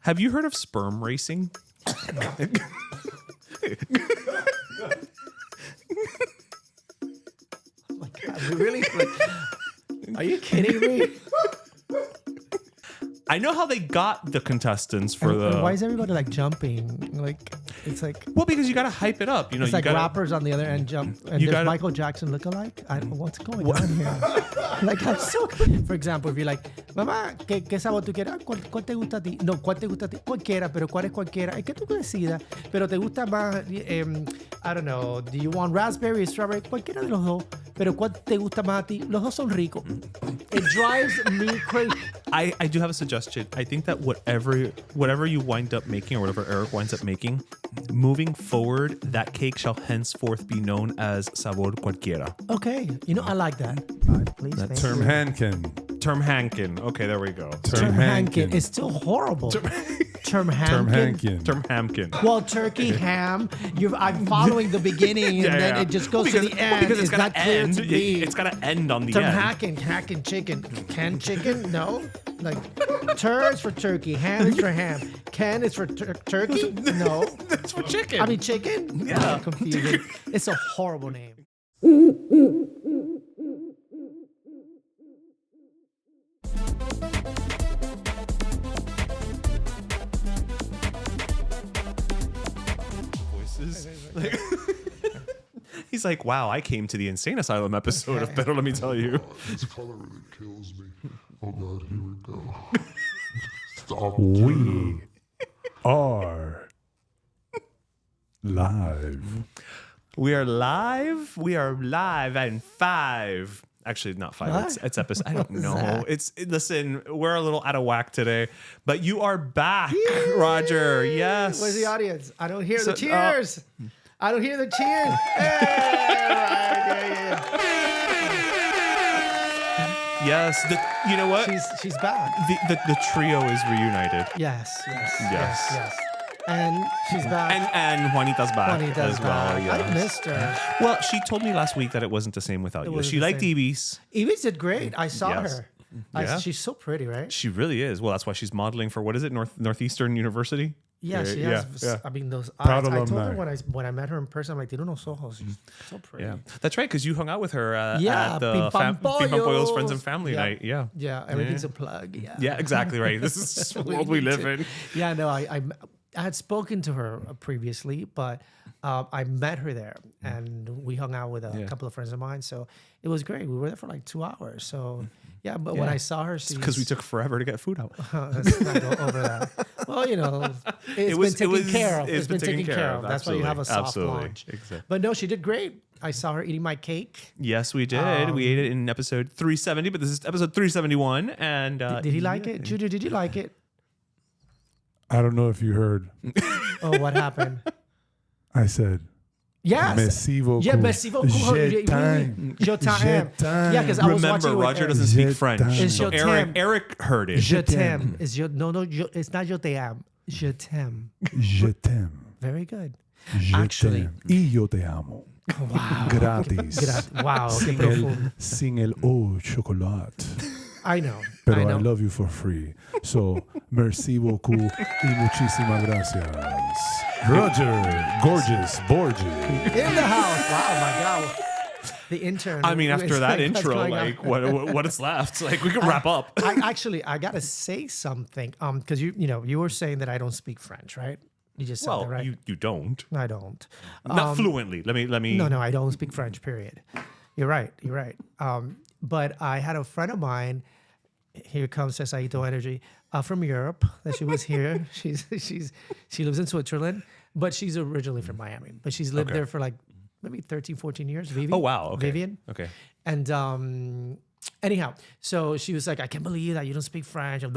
Have you heard of sperm racing? Oh my God, really? Are you kidding me? I know how they got the contestants for And why is everybody like jumping? Like it's like Well, because you got to hype it up. You know, it's you like gotta, rappers on the other end jump. And You does gotta- Michael Jackson look alike? What's going on here? Like I'm so. For example, if you're like, mamá, ¿qué sabor tú quieres? ¿Cuál te gusta a ti? No, ¿cuál te gusta a ti? Cualquiera, pero ¿cuál es cualquiera? Es que tú decidas. Pero te gusta más, I don't know, do you want raspberry or strawberry? Cualquiera de los dos. Pero ¿cuál te gusta más a ti? Los dos son ricos. It drives me crazy. I do have a suggestion. I think that whatever you wind up making or whatever Eric winds up making, moving forward, that cake shall henceforth be known as sabor cualquiera. Okay, you know I like that. Please, thank you. TurHamKen. Okay, there we go. TurHamKen. It's still horrible. TurHamKen. TurHamKen. Well, turkey, ham. I'm following the beginning, and then it just goes to the end. Because it's not clear to me. It's got to end on the end. Hacking chicken. Can chicken? No. Like, tur is for turkey. Ham is for ham. Can is for turkey? No. It's for chicken. I mean chicken? Yeah. Confusing. It's a horrible name. Voices. He's like, wow, I came to the Insane Asylum episode of Better Let Me Tell You. This color really kills me. Oh God, here we go. Stop. We are live. We are live. We are live and 5. Actually, not 5. What? It's episode. I don't know. that? Listen, we're a little out of whack today, but you are back, Roger. Yes. Where's the audience? I don't hear So- the cheers. I don't hear the cheers. Hey, right, Yes. You know what? she's back. The trio is reunited. Yes. And she's back. And Juanita's back Juanita's as well. back. Yes. I missed her. Well, she told me last week that it wasn't the same without you. wasn't She the liked same. Ibis. Evie's did great. I saw Yes. her. Yeah. She's so pretty, right? She really is. Well, that's why she's modeling for what is it? Northeastern University? Yeah, she Yeah, has. yeah. I mean, those Proud eyes. I told her alumni. when I met her in person, I'm like, tiene unos ojos. She's so pretty. Yeah, that's right. Because you hung out with her Yeah, at the Pim Pam Pim Pam Pollo's Pollos. Friends and Family Yeah. Night. Yeah. Yeah, everything's a plug. Yeah. Yeah, exactly right. This is the world we live in. Yeah, no, I had spoken to her previously, but I met her there, and we hung out with a couple of friends of mine. So it was great. We were there for like 2 hours. So yeah, but when I saw her, Because we took forever to get food out. let's not go over that. Well, you know, it's been taken care of. It's been taken care of. That's why you have a soft Absolutely. launch. Exactly. But no, she did great. I saw her eating my cake. Yes, we did. We ate it in episode 370, but this is episode 371. And Did he like it? Juju, did you like it? I don't know if you heard. Oh, what happened? I said, Yes. merci beaucoup. Yeah, merci beaucoup. Je t'aime. Je t'aime. Je t'aime. Yeah, because I was watching Remember, it with Roger Eric. doesn't speak Je French. t'aime. It's So je t'aime. Eric heard it. Je t'aime. t'aime. It's it's not je t'aime. Je t'aime. Je t'aime. Very good. Je Actually- t'aime. Y yo te amo. Wow. Gratis. Wow, qué Sin profundo. sin el chocolate. I know. Pero I I know. love you for free. So, merci beaucoup y muchísimas gracias. Roger, gorgeous, Borges. In the house. Wow, my God. The intern. I mean, after It's that like, what's intro, going like on? what is left? Like we can wrap up. I gotta say something. Because you were saying that I don't speak French, right? You just said that, Well, right? you don't. I don't. Not fluently. Let me. No, I don't speak French. Period. You're right. But I had a friend of mine. Here comes Pesadito energy from Europe. That she was here. She lives in Switzerland, but she's originally from Miami. But she's lived Okay. there for like maybe 13, 14 years. Vivian. Oh wow. Okay. Vivian. Okay. And anyhow, so she was like, I can't believe that you don't speak French. And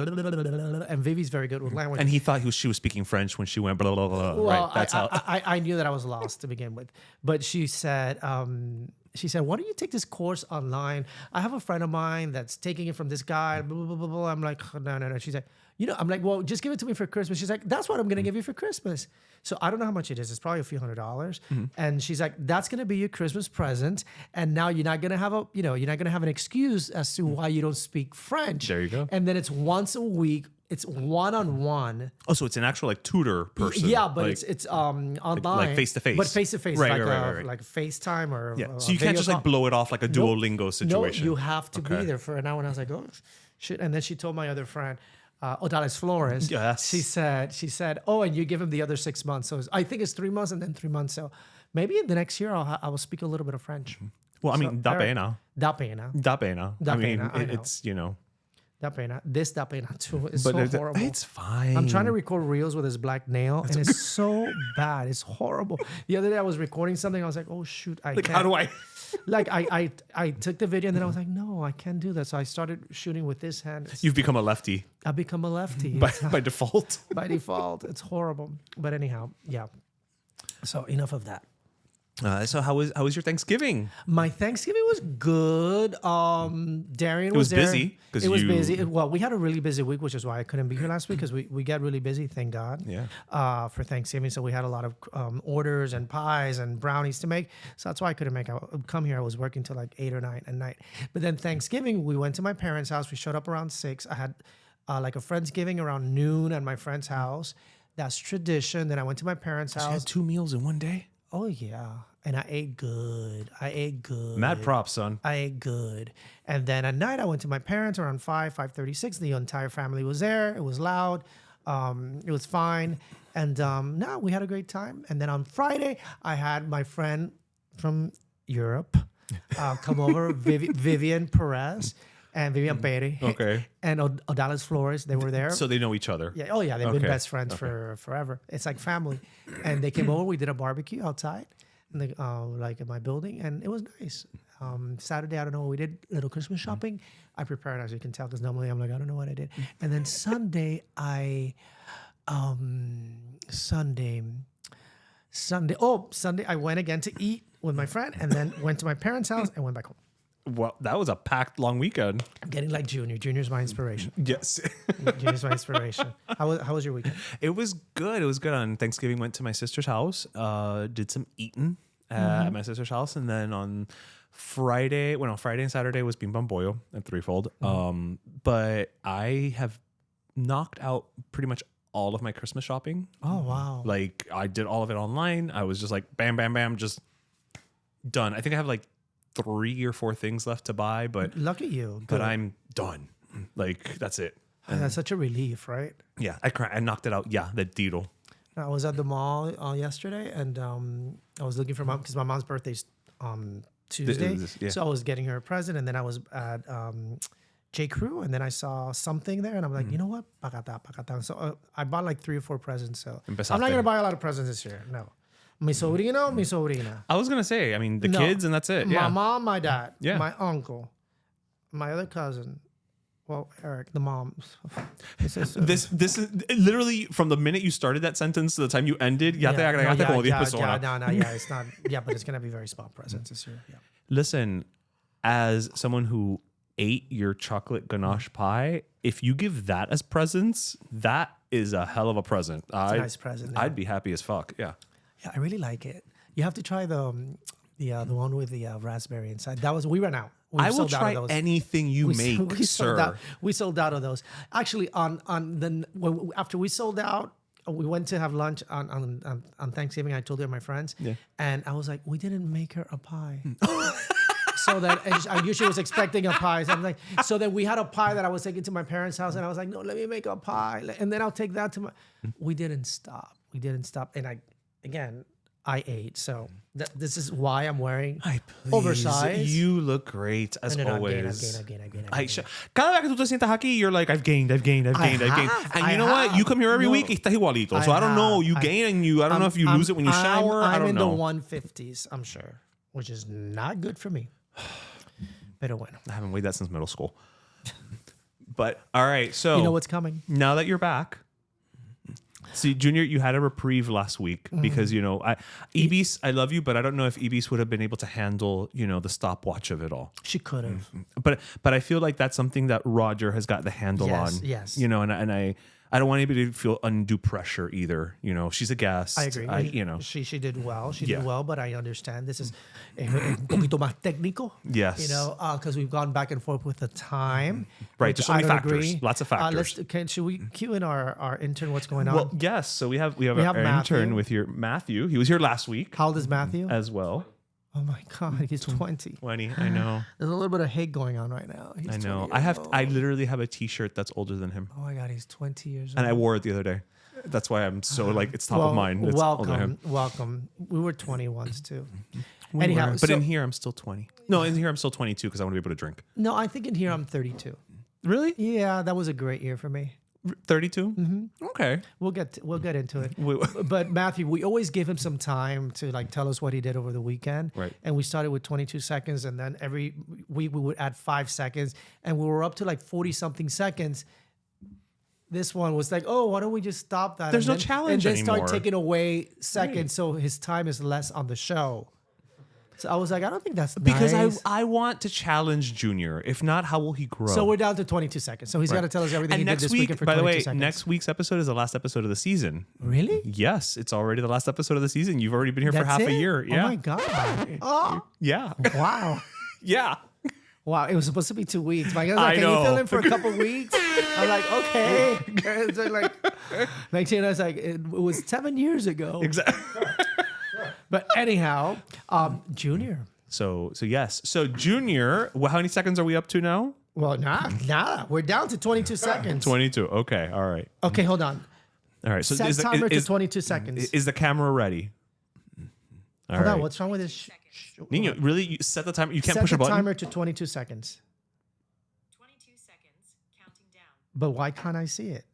Vivi's very good with language. And he thought she was speaking French when she went blah blah blah. Well, Right. That's how. I knew that I was lost to begin with. But she said, why don't you take this course online? I have a friend of mine that's taking it from this guy. Blah, blah, blah, blah. I'm like, no. She's like, I'm like, well, just give it to me for Christmas. She's like, that's what I'm going to give you for Christmas. So I don't know how much it is. It's probably a few $100s. And she's like, that's going to be your Christmas present. And now you're not going to have you're not going to have an excuse as to why you don't speak French. There you go. And then it's once a week. It's one-on-one. Oh, so it's an actual like tutor person. Yeah, but like, it's online. like face-to-face. But face-to-face, Right, like right. like FaceTime or Yeah. So you can't just like blow it off like a Duolingo situation. No, you have to be there for an hour. And I was like, oh, shit. And then she told my other friend, Odales Flores. Yes. She said, oh, and you give him the other 6 months. So I think it's 3 months and then 3 months. So maybe in the next year I will speak a little bit of French. Well, I mean, da pena. Da pena. Da pena. Da I mean, pena, I know. it's, Da pena. This da pena too. It's but so horrible. it's fine. I'm trying to record reels with his black nail, and it's so bad. It's horrible. The other day I was recording something. I was like, oh shoot, I like, can't. how do I? Like I took the video and then I was like, no, I can't do that. So I started shooting with this hand. You've become a lefty I become a lefty by default. by default. It's horrible. But anyhow, yeah. So enough of that. So how was your Thanksgiving? My Thanksgiving was good. Darian was there. busy, 'cause It was you- busy. Well, we had a really busy week, which is why I couldn't be here last week because we got really busy. Thank God. Yeah. For Thanksgiving, so we had a lot of orders and pies and brownies to make. So that's why I couldn't make. I would come here. I was working till like 8 or 9 at night. But then Thanksgiving, we went to my parents' house. We showed up around 6. I had like a Friendsgiving around noon at my friend's house. That's tradition. Then I went to my parents' You house. had 2 meals in one day. Oh yeah, and I ate good. Mad props, son. I ate good. And then at night, I went to my parents around 5:36. The entire family was there. It was loud. It was fine. And no, we had a great time. And then on Friday, I had my friend from Europe come over, Vivian Perez and Vivian Perez. Okay. And Odales Flores, they were there. So they know each other. Yeah. Oh, yeah. They've been Okay. best friends for forever. It's like family. And they came over. We did a barbecue outside, in the, like in my building, and it was nice. Saturday, I don't know what we did. Little Christmas shopping. I prepared, as you can tell, because normally I'm like, I don't know what I did. And then Sunday, Sunday, I went again to eat with my friend, and then went to my parents' house and went back home. Well, that was a packed long weekend. I'm getting like Junior. Junior's my inspiration. Yes. Junior's my inspiration. How was your weekend? It was good. It was good. On Thanksgiving, went to my sister's house, did some eating at my sister's house. And then on Friday and Saturday was Bim Bam Boyo at Threefold. But I have knocked out pretty much all of my Christmas shopping. Oh, wow. Like I did all of it online. I was just like, bam, bam, bam, just done. I think I have like 3 or 4 things left to buy, but Look at you. but Good. I'm done. Like that's it. And that's such a relief, right? Yeah, I knocked it out. Yeah, the tiro. I was at the mall yesterday, and I was looking for mom because my mom's birthday's Tuesday. yeah. So I was getting her a present, and then I was at J. Crew, and then I saw something there, and I'm like, you know what? Pagata. So I bought like 3 or 4 presents. So I'm Empezaste. not going to buy a lot of presents this year. No. Mi sobrina. I was gonna say, I mean, the No. kids, and that's it. My Yeah. mom, my dad, Yeah. my uncle, my other cousin. Well, Eric, the mom. This is, This is literally from the minute you started that sentence to the time you ended. Ya te agregaste como 10 personas. It's not. Yeah, but it's gonna be very small presents this year. Yeah. Listen, as someone who ate your chocolate ganache pie, if you give that as presents, that is a hell of a present. It's a nice present. Yeah. I'd be happy as fuck. Yeah. Yeah, I really like it. You have to try the one with the raspberry inside. We ran out. I will try anything you make, sir. We sold out of those. Actually, after we sold out, we went to have lunch on Thanksgiving. I told her my friends, and I was like, we didn't make her a pie. So that I usually was expecting a pie. So I'm like, so then we had a pie that I was taking to my parents' house, and I was like, no, let me make a pie, and then I'll take that to my. We didn't stop, and I ate. So this is why I'm wearing oversized. You look great as always. Again. Cada vez que tú te sientas aquí, you're like, I've gained. And you know what? You come here every week, y estás igualito. So I don't know. You gain and I don't know if you lose it when you shower. I don't know. I'm in the 150s, I'm sure, which is not good for me. Pero bueno. I haven't weighed that since middle school. But all right, so You know what's coming? now that you're back, See, Junior, you had a reprieve last week because, Ibis, I love you, but I don't know if Ibis would have been able to handle, the stopwatch of it all. She could have. But I feel like that's something that Roger has got the handle on. Yes. And I don't want anybody to feel undue pressure either. She's a guest. I agree. She did well. She did well, but I understand this is un poquito más técnico. Yes. Because we've gone back and forth with the time. Right. There's so many factors. Agree. Lots of factors. Should we cue in our intern? What's going on? Well, yes. So we have our Matthew. intern with your Matthew. He was here last week. How old is Matthew? As well. Oh my God, he's 20. 20, I know. There's a little bit of hate going on right now. I know. I literally have a T-shirt that's older than him. Oh my God, he's 20 years old. And I wore it the other day. That's why I'm so it's top of mind. It's welcome. We were 20 once too. Anyhow, but in here I'm still 20. No, in here I'm still 22 because I want to be able to drink. No, I think in here I'm 32. Really? Yeah, that was a great year for me. 32? Mm-hmm. Okay. We'll get into it. But Matthew, we always give him some time to tell us what he did over the weekend. Right. And we started with 22 seconds, and then every week we would add 5 seconds, and we were up to 40 something seconds. This one was oh, why don't we just stop that? There's no challenge and then anymore. start taking away seconds, so his time is less on the show. So I was I don't think that's because nice. I want to challenge Junior. If not, how will he grow? So we're down to 22 seconds. So he's got to tell us everything he did this weekend for 22 by the way, seconds. next week's episode is the last episode of the season. Really? Yes, it's already the last episode of the season. You've already been here for half a year. Yeah. Oh my God. Oh. Yeah. Wow. Yeah. Wow, it was supposed to be 2 weeks. My God, I can know. you fill in for a couple weeks? I'm okay. It's next thing I was it was 7 years ago. Exactly. But anyhow, Junior. So yes. So Junior, how many seconds are we up to now? Well, nah. We're down to 22 seconds. 22. Okay. All right. Okay, hold on. All right. So Set timer to 22 seconds. Is the camera ready? Hold on. What's wrong with this? Nino, really? You set the timer? You can't set push a button? Set the timer to 22 seconds. 22 seconds, counting down. But why can't I see it?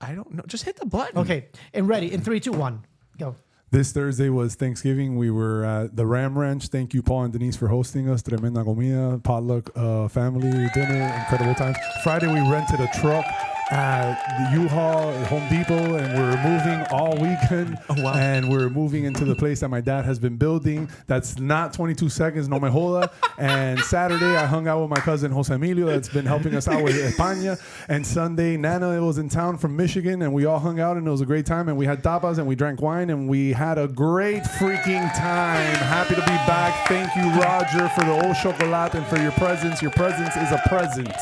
I don't know. Just hit the button. Okay. And ready. In 3, 2, 1. Go. This Thursday was Thanksgiving. We were at the Ram Ranch. Thank you, Paul and Denise, for hosting us. Tremenda comida, potluck, family dinner, incredible time. Friday, we rented a truck at the U-Haul at Home Depot, and we're moving all weekend. Oh, wow. And we're moving into the place that my dad has been building. That's not 22 seconds, no me joda. And Saturday, I hung out with my cousin Jose Emilio that's been helping us out with España. And Sunday, Nana was in town from Michigan, and we all hung out, and it was a great time. And we had tapas, and we drank wine, and we had a great freaking time. Happy to be back. Thank you, Roger, for the old chocolate and for your presence. Your presence is a present.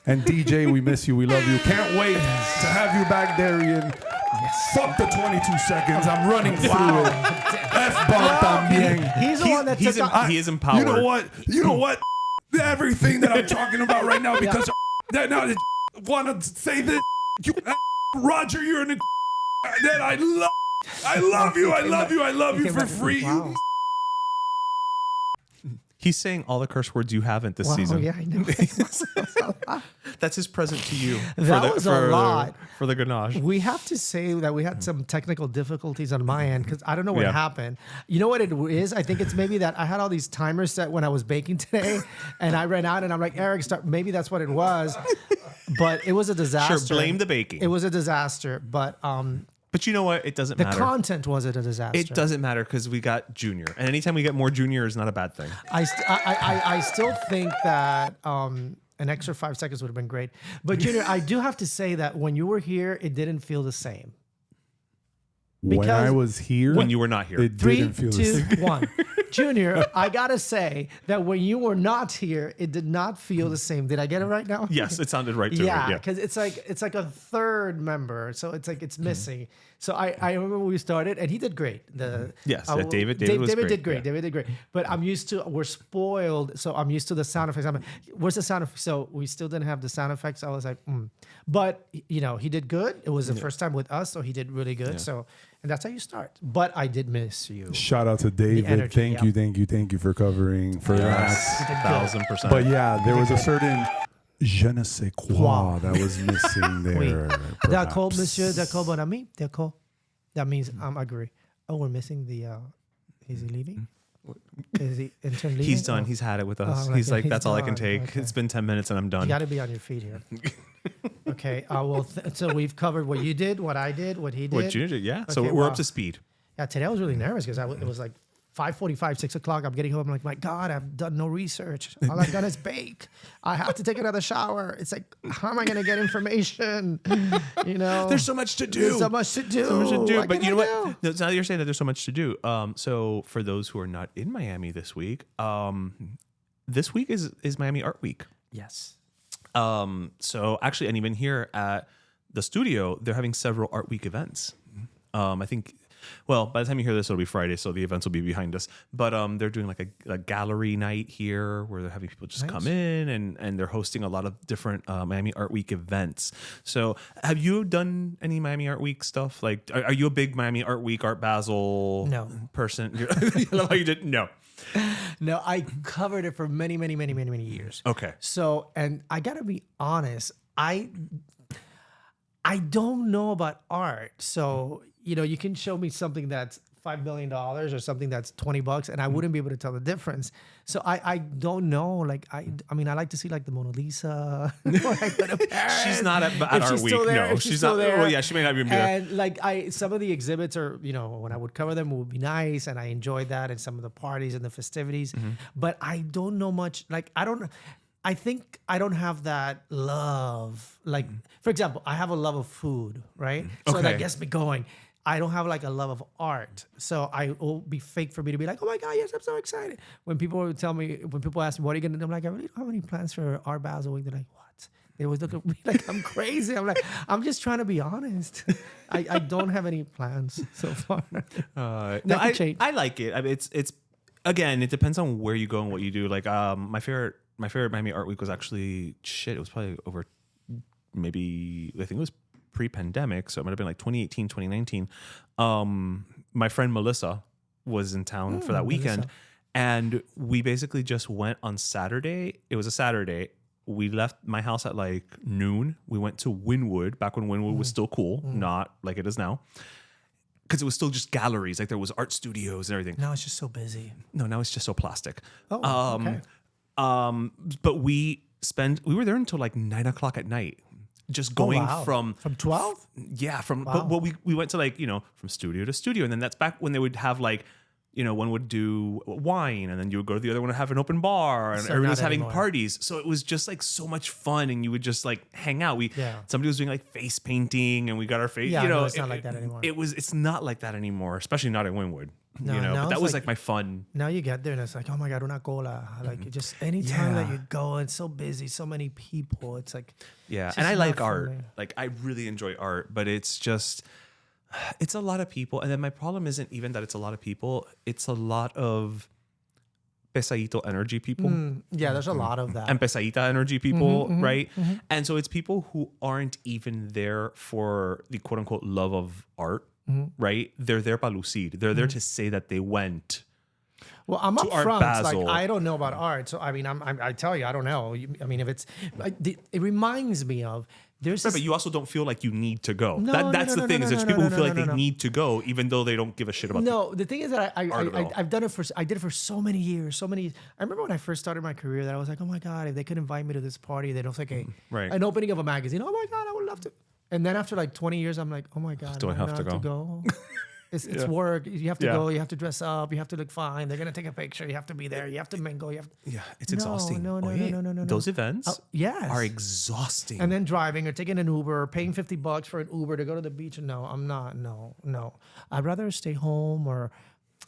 And DJ, we miss you. We love you. Can't wait to have you back, Darian. Fuck the 22 seconds. I'm running through it. F-bomb también. He's the one that he is empowered. You know what? Everything that I'm talking about right now because that now I want to say this. Roger, you're an that I love you for free. Wow. He's saying all the curse words you haven't this season. Oh, yeah, I know. That's his present to you. That was a lot. For the ganache. We have to say that we had some technical difficulties on my end because I don't know what happened. You know what it is? I think it's maybe that I had all these timers set when I was baking today and I ran out and I'm like, Eric, start. Maybe that's what it was. But it was a disaster. Sure, blame the baking. It was a disaster. But you know what? It doesn't the matter. content wasn't a disaster. It doesn't matter because we got Junior. And anytime we get more Junior is not a bad thing. I still think that an extra 5 seconds would have been great. But Junior, I do have to say that when you were here, it didn't feel the same. When I was here, when you were not here, it 3, didn't feel 2, the same. 1. Junior, I gotta say that when you were not here, it did not feel the same. Did I get it right now? Yes, it sounded right to me. Yeah, because it's like a third member, so it's missing. So I remember when we started, and he did great. David was great. David did great. But we're spoiled, so I'm used to the sound effects. Where's the sound effects? So we still didn't have the sound effects. I was like, But he did good. It was the first time with us, so he did really good. Yeah. So, and that's how you start. But I did miss you. Shout out to David. Energy, Thank you for covering for that. 1,000%. But yeah, there was a certain je ne sais quoi that was missing there. D'accord, monsieur. D'accord, bon ami. D'accord. That means I agree. Oh, we're missing the. Is he leaving? Is he intern leaving? He's done. Oh. He's had it with us. like, he's like, he's that's all I can done. take. Okay. It's been 10 minutes and I'm done. You got to be on your feet here. Okay. Well, so we've covered what you did, what I did, what he did. What you did, yeah. So Okay, we're wow. up to speed. Yeah, today I was really nervous because it was like 5:45, 6 o'clock. I'm getting home. I'm like, my God, I've done no research. All I've done is bake. I have to take another shower. It's like, how am I going to get information? You know, There's so much to do. There's so much to do. So much to do. What But can you know I what? do? No, now you're saying that there's so much to do. So for those who are not in Miami this week, this week is Miami Art Week. Yes. So actually, and even here at the studio, they're having several Art Week events. I think, well, by the time you hear this, it'll be Friday, so the events will be behind us. But they're doing like a gallery night here where they're having people just come in and they're hosting a lot of different Miami Art Week events. So have you done any Miami Art Week stuff? Like, are you a big Miami Art Week, Art Basel person? I love how you did. No. No, I covered it for many, many, many, many, many years. Okay. So, and I gotta be honest, I don't know about art. So, you know, you can show me something that's $5 million or something that's $20 and I wouldn't be able to tell the difference. So I don't know. Like, I mean, I like to see like the Mona Lisa. She's not at If our she's week. still there, No, if she's still not. there. Well, yeah, she may not even be there. And like some of the exhibits are, you know, when I would cover them, it would be nice, and I enjoyed that, and some of the parties and the festivities. But I don't know much. Like I think I don't have that love. Like, for example, I have a love of food, right? So Okay. that gets me going. I don't have like a love of art. So it will be fake for me to be like, oh my God, yes, I'm so excited. When people ask me, what are you going to do? I'm like, I really don't have any plans for Art Basel Week. They're like, what? They always look at me like I'm crazy. I'm like, I'm just trying to be honest. I don't have any plans so far. No, That could change. I like it. I mean, it's again, it depends on where you go and what you do. Like, my favorite Miami Art Week was actually It was probably over, maybe I think it was pre-pandemic, so it might have been like 2018, 2019. My friend Melissa was in town for that weekend, and we basically just went on Saturday. It was a Saturday. We left my house at like noon. We went to Wynwood, back when Wynwood was still cool, not like it is now. Because it was still just galleries, like there was art studios and everything. Now it's just so busy. No, now it's just so plastic. Oh, okay. But we were there until like 9 o'clock at night, just going from 12? yeah, but we went to like, you know, from studio to studio, and then that's back when they would have like, you know, one would do wine, and then you would go to the other one and have an open bar, and So everybody was not having anymore. parties. So it was just like so much fun, and you would just like hang out. Somebody was doing like face painting, and we got our face. Yeah, you know, no, it's not like that anymore. It's not like that anymore, especially not in Wynwood. No, you know, now but that it's was like- like my fun. Now you get there and it's like, oh my God, una cola. Like just any time that you go, it's so busy, so many people. It's like, Yeah, it's and I just like not for art. me. Like I really enjoy art, but it's just it's a lot of people. And then my problem isn't even that it's a lot of people. It's a lot of pesadito energy people yeah, there's a lot of that. and pesadita energy people, right? And so it's people who aren't even there for the quote unquote love of art, right? They're there para lucir. They're there to say that they went. Well, I'm to up Art front. Like Basel. I don't know about art, so I mean, I tell you, I don't know. I mean, if it's, it reminds me of there's. Right, This, but you also don't feel like you need to go. No, That's no, the no, thing, no, is there's no, people no, who feel no, like no, they no. need to go, even though they don't give a shit about No, the thing is that Art at all. I've done it for. I did it for so many years. I remember when I first started my career that I was like, oh my God, if they could invite me to this party, they don't like Right. an opening of a magazine. Oh my God, I would love to. And then after like 20 years, I'm like, oh my God, Do I have to go? It's work. You have to go. You have to dress up. You have to look fine. They're gonna take a picture. You have to be there. You have to mingle. You have to, Yeah, it's No, exhausting. no, no. Those events yes. are exhausting. And then driving or taking an Uber, or paying $50 for an Uber to go to the beach. No, I'm not. No. I'd rather stay home, or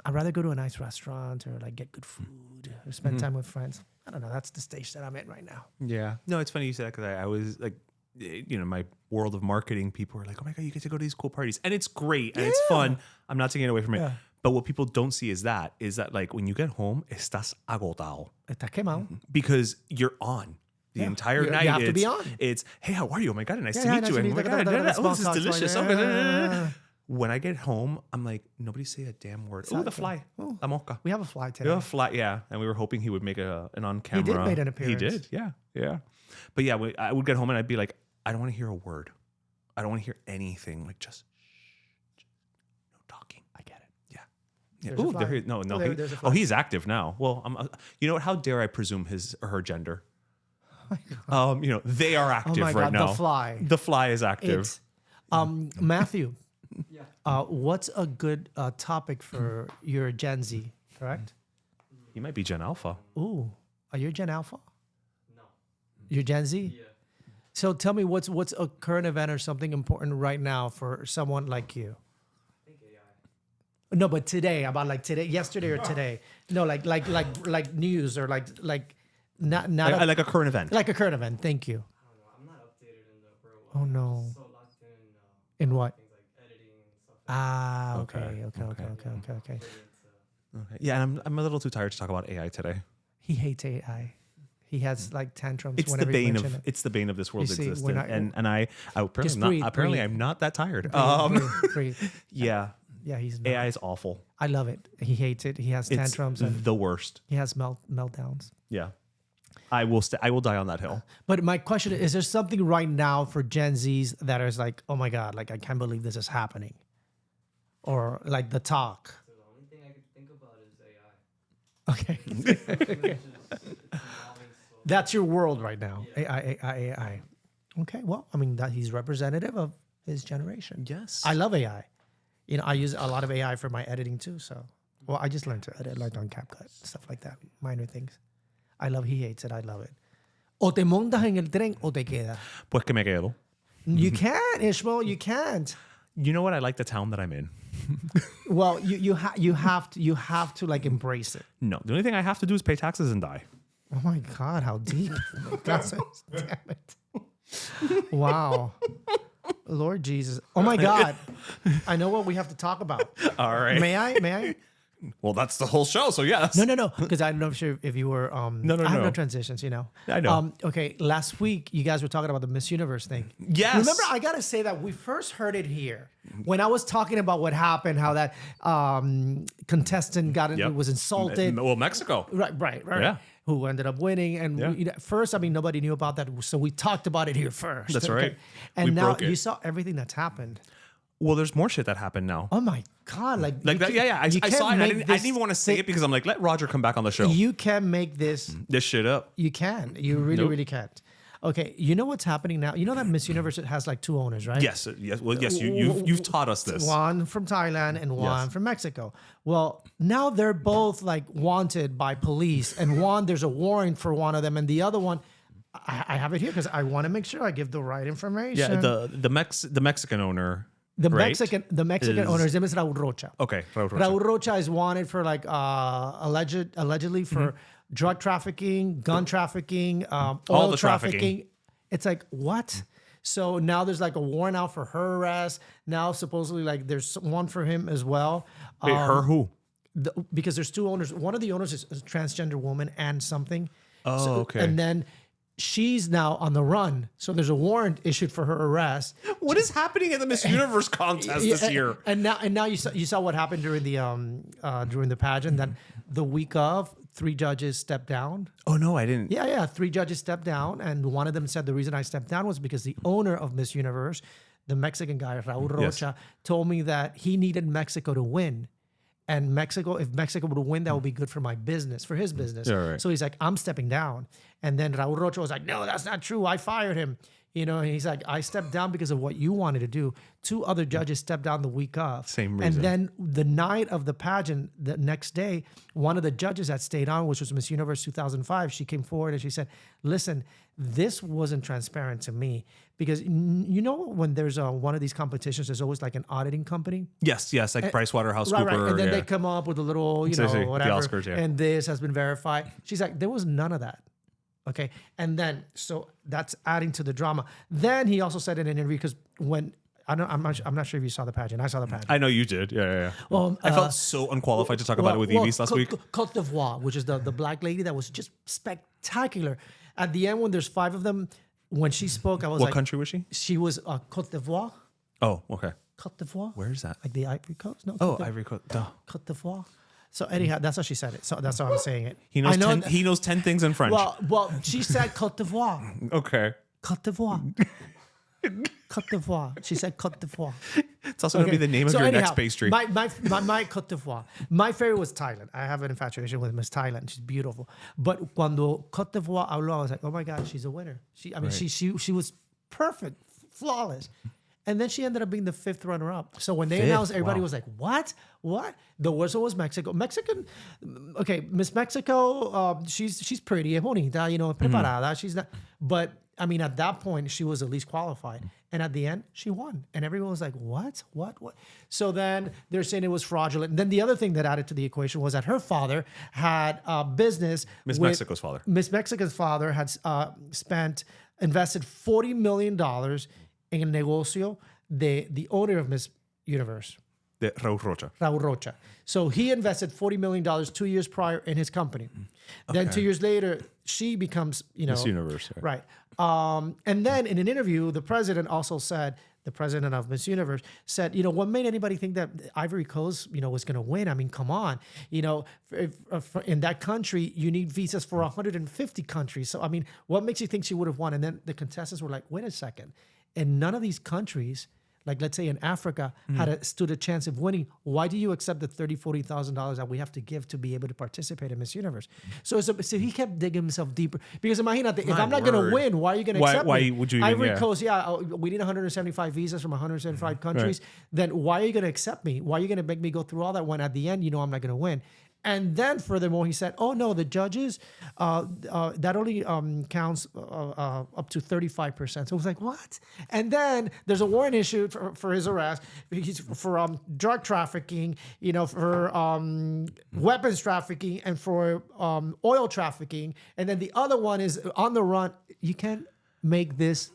I'd rather go to a nice restaurant, or like get good food, or spend time with friends. I don't know. That's the stage that I'm in right now. Yeah. No, it's funny you said that, because I was like, you know, my world of marketing, people are like, oh my God, you get to go to these cool parties. And it's great and it's fun. I'm not taking it away from it. Yeah. But what people don't see is that like when you get home, estás agotado. Estás quemado. Because you're on the entire You night. have to be on. It's, hey, how are you? Oh my God, nice to Yeah, meet nice you. to And meet oh my you. God, Small this is talk, delicious. like, Oh, yeah. When I get home, I'm like, nobody say a damn word. Oh, the fly. La mosca. We have a fly today. We have a fly, yeah. And we were hoping he would make an on-camera. He did make an He appearance. did, yeah. But yeah, I would get home and I'd be like, I don't want to hear a word. I don't want to hear anything. Like just no talking. I get it. There's a Ooh, fly. no. There's a fly. He's active now. Well, you know what? How dare I presume his or her gender? They are active my right God, now. the fly. The fly is active. It's, Matthew, what's a good topic for your Gen Z, correct? He might be Gen Alpha. Ooh, are you Gen Alpha? No. You're Gen Z? Yeah. So tell me what's a current event or something important right now for someone like you? I think AI. No, but today, about like today, yesterday or today. No, like news or like not Like a current event. like a current event. Thank you. I don't know. I'm not updated in the world. Oh, no. I'm so locked in In what? things like editing and stuff. Okay. Okay. Yeah, and I'm a little too tired to talk about AI today. He hates AI. He has like tantrums It's the whenever you bane mention of it. it's the bane of this world's You see, we're existence. not- And I Just breathe, apparently breathe. I'm not that tired. Breathe. Yeah. Yeah, he's not. AI is awful. I love it. He hates it. He has It's tantrums and the worst. he has meltdowns. Yeah. I will die on that hill. But my question is there something right now for Gen Zs that is like, oh my God, like I can't believe this is happening? Or like the talk. So the only thing I could think about is AI. Okay. That's your world right now. AI. Okay. Well, I mean, that he's representative of his generation. Yes. I love AI. I use a lot of AI for my editing too. So, well, I just learned to edit like on CapCut, stuff like that, minor things. He hates it. I love it. O te montas en el tren o te quedas. Pues que me quedo. You can't, Ishmael. You can't. You know what? I like the town that I'm in. Well, you have to like embrace it. No, the only thing I have to do is pay taxes and die. Oh my God, how deep. Damn it. Wow. Lord Jesus. Oh my God. I know what we have to talk about. All right. May I? Well, that's the whole show. So yes. No. Because I'm not sure if you were. No. I have no transitions. I know. Okay. Last week, you guys were talking about the Miss Universe thing. Yes. Remember, I gotta say that we first heard it here when I was talking about what happened, how that contestant was insulted. Well, Mexico. Right. Yeah. Who ended up winning. And first, nobody knew about that. So we talked about it here first. That's right. And We now broke it. you saw everything that's happened. Well, there's more shit that happened now. Oh my God. Like That, yeah. I saw it. And I didn't even want to say it because I'm like, let Roger come back on the show. You can make this. This shit up. You can. You really, Nope. really can't. Okay. You know what's happening now? You know that Miss Universe has like two owners, right? Yes. Well, yes. You've taught us this. One from Thailand and one from Mexico. Well, now they're both like wanted by police, and there's a warrant for one of them, and the other one, I have it here because I want to make sure I give the right information. Yeah. The Mexican owner. The right, Mexican owner, his name is Raul Rocha. Okay. Raul Rocha. Raul Rocha is wanted for like allegedly for drug trafficking, gun trafficking, All oil the trafficking. It's like, what? So now there's like a warrant out for her arrest. Now supposedly like there's one for him as well. Wait, her who? Because there's two owners. One of the owners is a transgender woman and something. Oh, okay. And then she's now on the run. So there's a warrant issued for her arrest. What is happening at the Miss Universe contest this year? And now you saw what happened during the pageant, that the week of 3 judges stepped down. Oh no, I didn't. Yeah. 3 judges stepped down, and one of them said the reason I stepped down was because the owner of Miss Universe, the Mexican guy Raul Rocha, told me that he needed Mexico to win. And if Mexico would win, that would be good for my business, for his business. Yeah, right. So he's like, I'm stepping down. And then Raul Rocha was like, no, that's not true. I fired him. And he's like, I stepped down because of what you wanted to do. 2 other judges stepped down the week of. Same And reason. then the night of the pageant, the next day, one of the judges that stayed on, which was Miss Universe 2005, she came forward and she said, listen, this wasn't transparent to me. Because when there's one of these competitions, there's always like an auditing company. Yes, like PricewaterhouseCoopers. Right. And then they come up with a little, the whatever. Oscars, yeah. And this has been verified. She's like, there was none of that. Okay. And then, so that's adding to the drama. Then he also said in an interview, because I'm not sure if you saw the pageant. I saw the pageant. I know you did. Yeah. Well, I felt so unqualified to talk about it with Evie's last week. Côte d'Ivoire, which is the black lady that was just spectacular. At the end, when there's 5 of them, when she spoke, I was What like, country was she? She was Côte d'Ivoire. Oh, okay. Côte d'Ivoire. Where is that? Like the Ivory Coast? No. Oh, Ivory Coast. Duh. Côte d'Ivoire. So anyhow, that's how she said it. So that's how I'm saying it. He knows 10 things in French. Well, she said Côte d'Ivoire. Okay. Côte d'Ivoire. Côte d'Ivoire. She said Côte d'Ivoire. It's also going to be the name of your next pastry. My Côte d'Ivoire. My favorite was Thailand. I have an infatuation with Miss Thailand. She's beautiful. But cuando Côte d'Ivoire habló, I was like, oh my God, she's a winner. She was perfect, flawless. And then she ended up being the 5th runner-up. So when they announced, everybody was like, what? What? The worst one was Mexico. Miss Mexico, she's pretty, es bonita, preparada. She's not, but I mean, at that point, she was at least qualified. And at the end, she won. And everyone was like, what? So then they're saying it was fraudulent. And then the other thing that added to the equation was that her father had a business. Miss Mexico's father. Miss Mexico's father had invested $40 million in el negocio de the owner of Miss Universe. Raul Rocha. So he invested $40 million 2 years prior in his company. Then 2 years later, she becomes, Miss Universe. Right. And then in an interview, the president also said, the president of Miss Universe said, what made anybody think that Ivory Coast, was going to win? I mean, come on. If in that country, you need visas for 150 countries. So, I mean, what makes you think she would have won? And then the contestants were like, wait a second. And none of these countries, like let's say in Africa, stood a chance of winning. Why do you accept the $30,000-$40,000 that we have to give to be able to participate in Miss Universe? So he kept digging himself deeper. Because imagínate, if I'm not going to win, why are you going to accept me? Why would you? Ivory Coast, we need 175 visas from 175 countries. Right. Then why are you going to accept me? Why are you going to make me go through all that when at the end, I'm not going to win? And then furthermore, he said, oh, no, the judges, that only counts up to 35%. So it was like, what? And then there's a warrant issued for his arrest. He's for drug trafficking, for weapons trafficking and for oil trafficking. And then the other one is on the run. You can't make this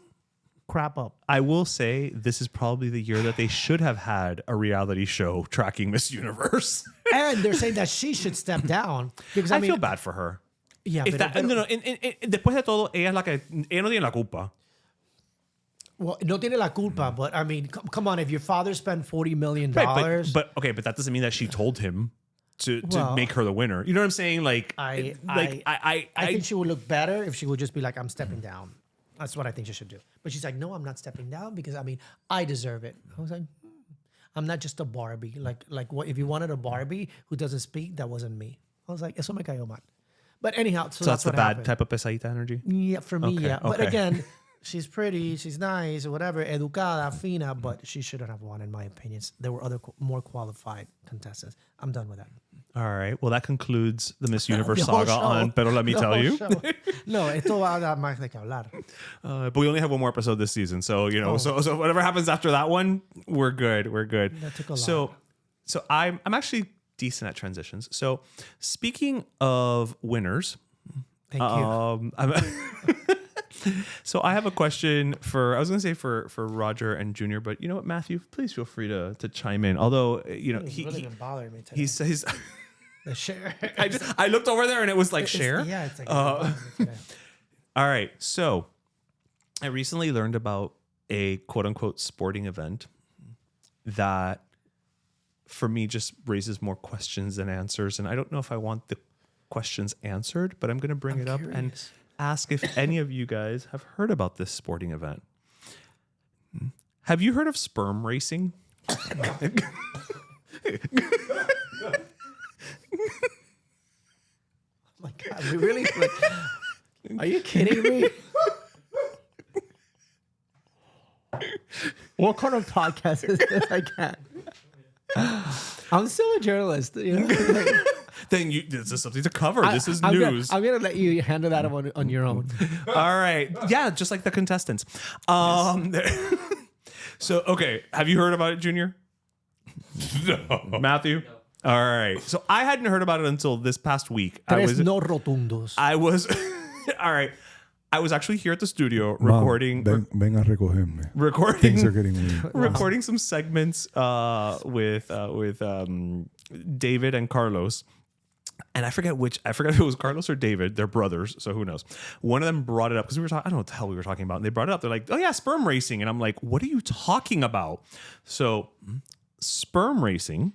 crap up. I will say this is probably the year that they should have had a reality show tracking Miss Universe. And they're saying that she should step down because I feel bad for her. Yeah, Después de todo, ella no tiene la culpa. Well, no tiene la culpa, but I mean, come on, if your father spent $40 million, right, but that doesn't mean that she told him to make her the winner. You know what I'm saying? I think she would look better if she would just be like, I'm stepping down. That's what I think she should do. But she's like, no, I'm not stepping down because I deserve it. I was like, I'm not just a Barbie. Like what if you wanted a Barbie who doesn't speak, that wasn't me. I was like, eso me cayó mal. But anyhow, so that's the what bad happened. type of pesadita energy? Yeah, for me, Okay, yeah. But okay. again, she's pretty, she's nice, or whatever, educada, fina, but she shouldn't have won, in my opinion. There were other more qualified contestants. I'm done with that. All right. Well, that concludes the Miss Universe The whole saga show. on Pero Let Me The Tell whole You. show. No, esto va a dar más de que hablar. But we only have one more episode this season. So, so whatever happens after that one, we're good. We're good. That took a lot. So I'm actually decent at transitions. So speaking of winners, Thank you. So I have a question for Roger and Junior, but you know what, Matthew, please feel free to chime in. Although, It's really been bothering me today. he says, The share. I looked over there and it was like share. Yeah, it's like. All right. So I recently learned about a quote unquote sporting event that for me just raises more questions than answers. And I don't know if I want the questions answered, but I'm going to bring it up and ask if any of you guys have heard about this sporting event. Have you heard of sperm racing? Oh my God, we really. Are you kidding me? What kind of podcast is this? I can't. I'm still a journalist. Then this is something to cover. This is news. I'm gonna let you handle that on your own. All right. Yeah, just like the contestants. So, okay. Have you heard about it, Junior? No. Matthew? No. All right. So I hadn't heard about it until this past week. No rotundos. All right. I was actually here at the studio recording. Mom, ven a recogerme. Recording. Things are getting weird. Recording some segments with David and Carlos. And I forget if it was Carlos or David. They're brothers, so who knows? One of them brought it up because we were talking. I don't know what the hell we were talking about. And they brought it up. They're like, "Oh yeah, sperm racing," and I'm like, "What are you talking about?" So, sperm racing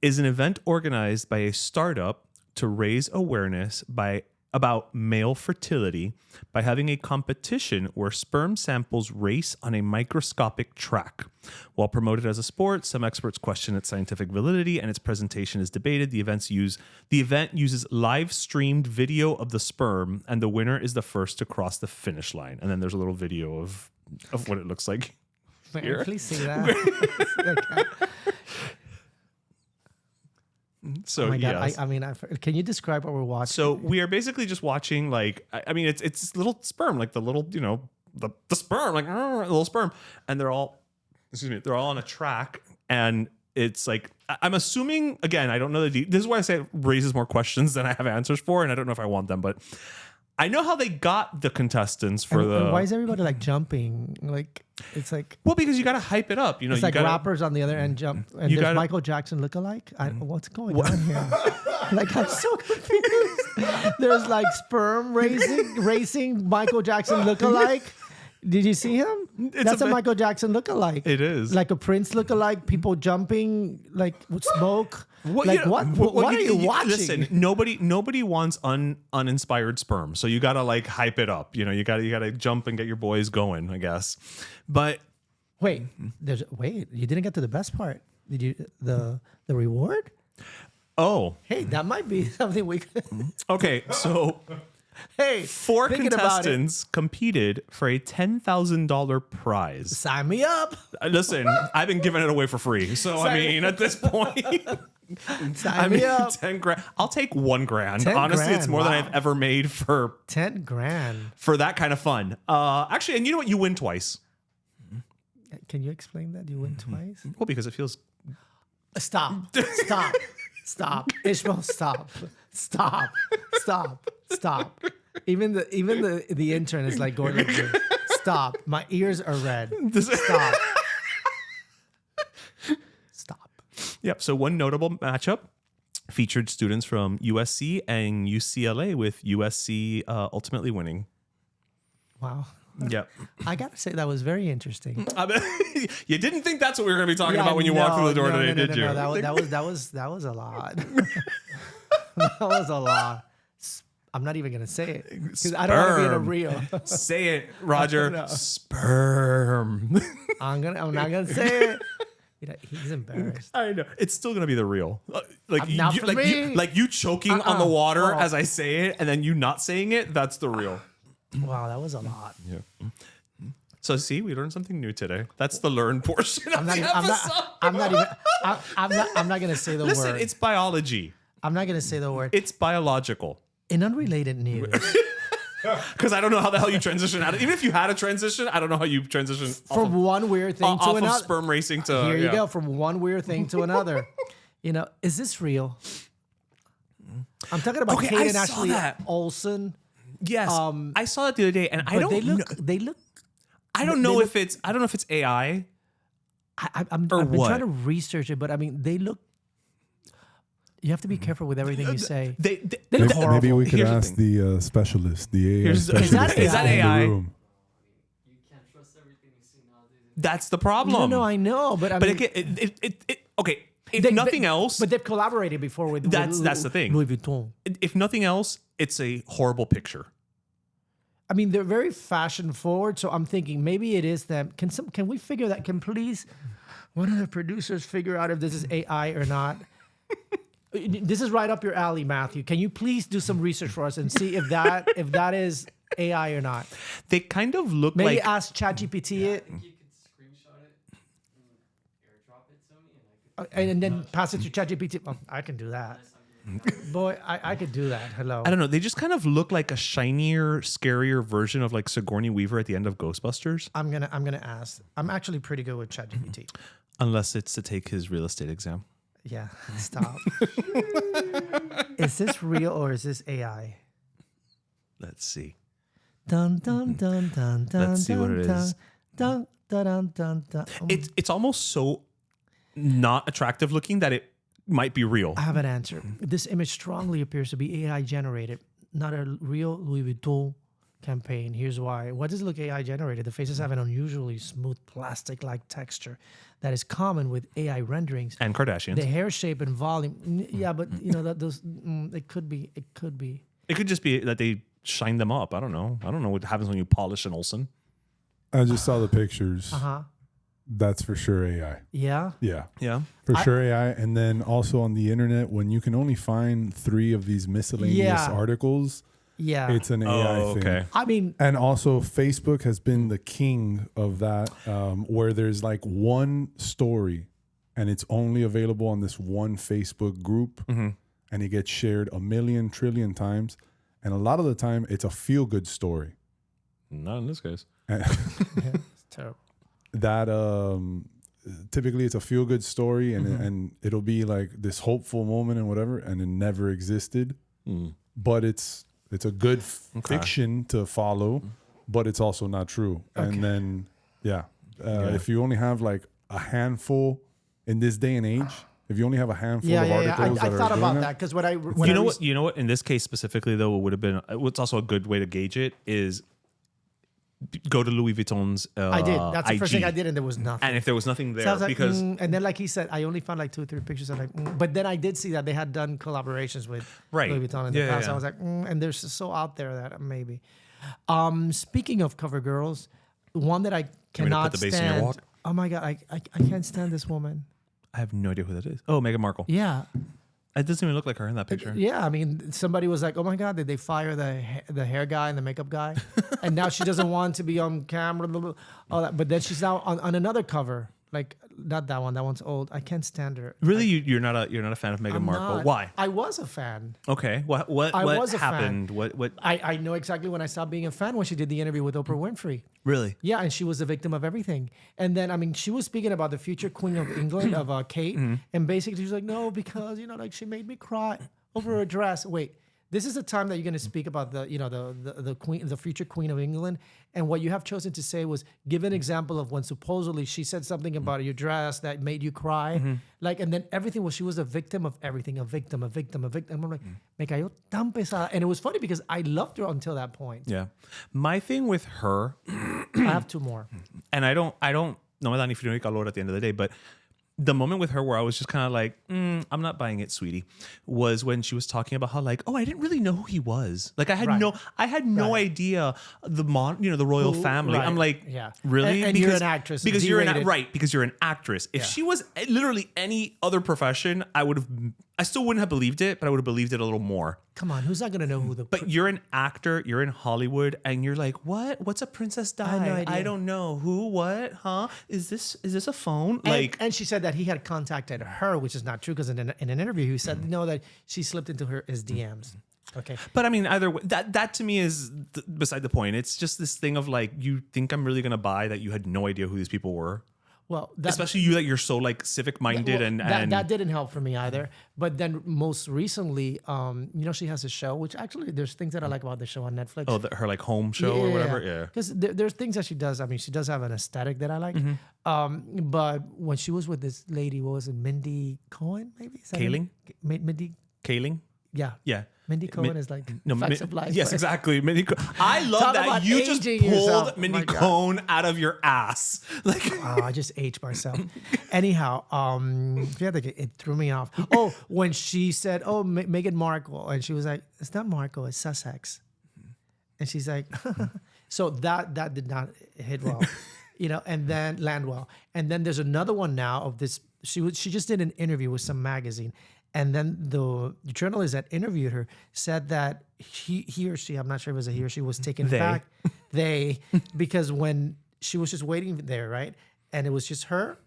is an event organized by a startup to raise awareness by about male fertility by having a competition where sperm samples race on a microscopic track. While promoted as a sport, some experts question its scientific validity and its presentation is debated. The event uses live streamed video of the sperm, and the winner is the first to cross the finish line. And then there's a little video of what it looks like. Here. Please see that. So Oh my God. yes. Can you describe what we're watching? So we are basically just watching, like, I mean, it's little sperm, like the little, you know, the sperm, like little sperm, and they're all on a track, and it's like, I'm assuming, again, I don't know this is why I say it raises more questions than I have answers for, and I don't know if I want them, but I know how they got the contestants for and why is everybody like jumping? Like it's like, well, because you got to hype it up, you know. it's you like gotta, rappers on the other end jump, and You there's gotta- Michael Jackson lookalike. What's going on here? Like I'm so confused. There's like sperm racing Michael Jackson lookalike. Did you see him? That's a Michael Jackson lookalike. It is. Like a Prince lookalike. People jumping like with smoke. What, Like you know, what are you watching? Listen, nobody wants uninspired sperm, so you gotta like hype it up. You know, you gotta jump and get your boys going, I guess. But Wait, you didn't get to the best part. Did you the reward? oh, Hey, that might be something we could. okay, so Hey, 4 thinking about it. contestants competed for a $10,000 prize. Sign me up. Listen, I've been giving it away for free, so I mean, at this point. Sign me up. 10 grand. I'll take 1 grand. 10 Honestly, it's grand, more than wow. I've ever made for 10 grand. that kind of fun. Actually, and you know what? You win twice. Can you explain that? You win twice? Well, because it feels. Stop. Ishmael, stop. Even the intern is like going like this. Stop. My ears are red. Stop. Stop. Yep. So one notable matchup featured students from USC and UCLA, with USC ultimately winning. Wow. Yep. I gotta say that was very interesting. I mean, you didn't think that's what we were going to be talking about when you walked through the door today, did you? No, that was a lot. That was a lot. I'm not even gonna say it because I don't want to be in a reel. Say it, Roger. Sperm. I'm not gonna say it. You know, he's embarrassed. I know. It's still going to be the real. Like Not for me. you choking on the water Oh. as I say it, and then you not saying it. That's the real. Wow, that was a lot. Yeah. So see, we learned something new today. That's the learn portion of the episode. I'm not gonna say the Listen, word. it's biology. I'm not gonna say the word. It's biological. In unrelated news, Because I don't know how the hell you transition out. Even if you had a transition, I don't know how you transition from one weird thing to off another. of sperm racing to. Here you yeah. go, from one weird thing to another. You know, is this real? I'm talking about Okay, Kate I and saw Ashley that. Olsen. Yes, I saw that the other day, and I But don't. they look. I don't know if it's. I don't know if it's AI. I've Or been what? trying to research it, but I mean, they look. You have to be careful with everything you say. They They look Maybe, horrible. maybe we could Here's the ask thing. the specialist, the AI Here's- specialist is that in AI? the room. You can't trust everything you see nowadays. That's the problem. No, I know, but I But mean, it okay. If nothing else, but they've collaborated before with. That's the thing. Louis Vuitton. if nothing else, it's a horrible picture. I mean, they're very fashion forward, so I'm thinking maybe it is them. Can we figure that? Can please one of the producers figure out if this is AI or not? This is right up your alley, Matthew. Can you please do some research for us and see if that is AI or not? They kind of look Maybe like ask ChatGPT it I think you could screenshot it and airdrop it to me, and I could. and then pass it to ChatGPT. Oh, I can do that. Boy, I could do that. Hello. I don't know. They just kind of look like a shinier, scarier version of like Sigourney Weaver at the end of Ghostbusters, I'm gonna ask. I'm actually pretty good with ChatGPT. unless it's to take his real estate exam. Yeah, stop. Is this real or is this AI? Let's see. Dun dun dun dun dun. Let's see what it dun, is. Dun dun dun dun dun. It's almost so not attractive looking that it might be real. I have an answer. This image strongly appears to be AI generated, not a real Louis Vuitton campaign. Here's why. What does it look AI generated? The faces have an unusually smooth plastic-like texture that is common with AI renderings. And Kardashians. The hair shape and volume, yeah, but you know that those it could be. It could just be that they shine them up. I don't know. I don't know what happens when you polish an Olsen. I just saw the pictures. Uh-huh. That's for sure AI. Yeah. Yeah. Yeah. For sure AI. And then also on the internet, when you can only find 3 of these miscellaneous articles, Yeah. it's an AI thing. Okay. I mean, And also Facebook has been the king of that, where there's like one story and it's only available on this one Facebook group and it gets shared 1,000,000 trillion times. And a lot of the time it's a feel-good story. Not in this case. And it's terrible. that typically it's a feel-good story and it'll be like this hopeful moment and whatever, and it never existed. But it's a good fiction to follow, but it's also not true. And then if you only have like a handful in this day and age, if you only have a handful of articles I that thought are about doing that because when I You know what? In this case specifically, though, it would have been. What's also a good way to gauge it is go to Louis Vuitton's. I did. That's the IG. first thing I did, and there was nothing. And if there was nothing there, So I was like, because and then like he said, I only found like 2 or 3 pictures. I'm like, but then I did see that they had done collaborations with Right. Louis Vuitton in the Yeah, past. yeah. I was like, and they're so out there that maybe. Speaking of cover girls, one that I me to cannot put the bass in your stand. walk? Oh my god, I can't stand this woman. I have no idea who that is. Oh, Meghan Markle. Yeah, It doesn't even look like her in that picture. yeah. I mean, somebody was like, "Oh my god, did they fire the hair guy and the makeup guy?" And now she doesn't want to be on camera. Blah, blah, all that. But then she's now on another cover. Like not that one. That one's old. I can't stand her. Really, you're not a fan of Meghan I'm Markle. not. Why? I was a fan. Okay. What I was a fan. happened? What? I know exactly when I stopped being a fan when she did the interview with Oprah Winfrey. Really? Yeah, and she was the victim of everything. And then, I mean, she was speaking about the future Queen of England, of Kate, and basically she was like, no, because, like she made me cry over a dress. Wait, this is the time that you're going to speak about the queen, the future Queen of England, and what you have chosen to say was give an example of when supposedly she said something about your dress that made you cry, like, and then everything was she was a victim of everything, a victim. And I'm like, me cayó tan pesada, and it was funny because I loved her until that point. Yeah. My thing with her, I have 2 more. and I don't. No me da ni frío ni calor at the end of the day, but the moment with her where I was just kind of like, I'm not buying it, sweetie, was when she was talking about how like, I didn't really know who he was. Like I had no idea the royal family. Right. I'm like, Yeah. really? And you're an actress. Because D-rated. because you're an actress. If she was literally any other profession, I still wouldn't have believed it, but I would have believed it a little more. Come on, who's not gonna know who the? But you're an actor, you're in Hollywood, and you're like, what? What's a Princess Di? I have no idea. I don't know. Who? What? Huh? Is this a phone? And she said that he had contacted her, which is not true because in an interview he said no, that she slipped into his DMs. Okay. But I mean, either way, that to me is beside the point. It's just this thing of like, you think I'm really gonna buy that you had no idea who these people were, Well, especially you that you're so like civic minded and that didn't help for me either. But then most recently, she has a show, which actually there's things that I like about the show on Netflix. her like home show or whatever. Yeah. Because there's things that she does. I mean, she does have an aesthetic that I like. But when she was with this lady, what was it, Mindy Cohen? Maybe is that her Kaling? name? Mindy. Kaling? Yeah. Yeah. Mindy Cohen is like facts of life. Yes, right? exactly. I love Talk that about you just aging pulled yourself. Oh Mindy my God. Cohen out of your ass. Like, I just aged myself. Anyhow, it threw me off. Oh, when she said, Meghan Markle, and she was like, it's not Markle, it's Sussex. And she's like, so that did not hit well, and then land well. And then there's another one now of this. She just did an interview with some magazine. And then the journalist that interviewed her said that he or she, I'm not sure if it was a he or she, was taken back. Because when she was just waiting there, right? And it was just her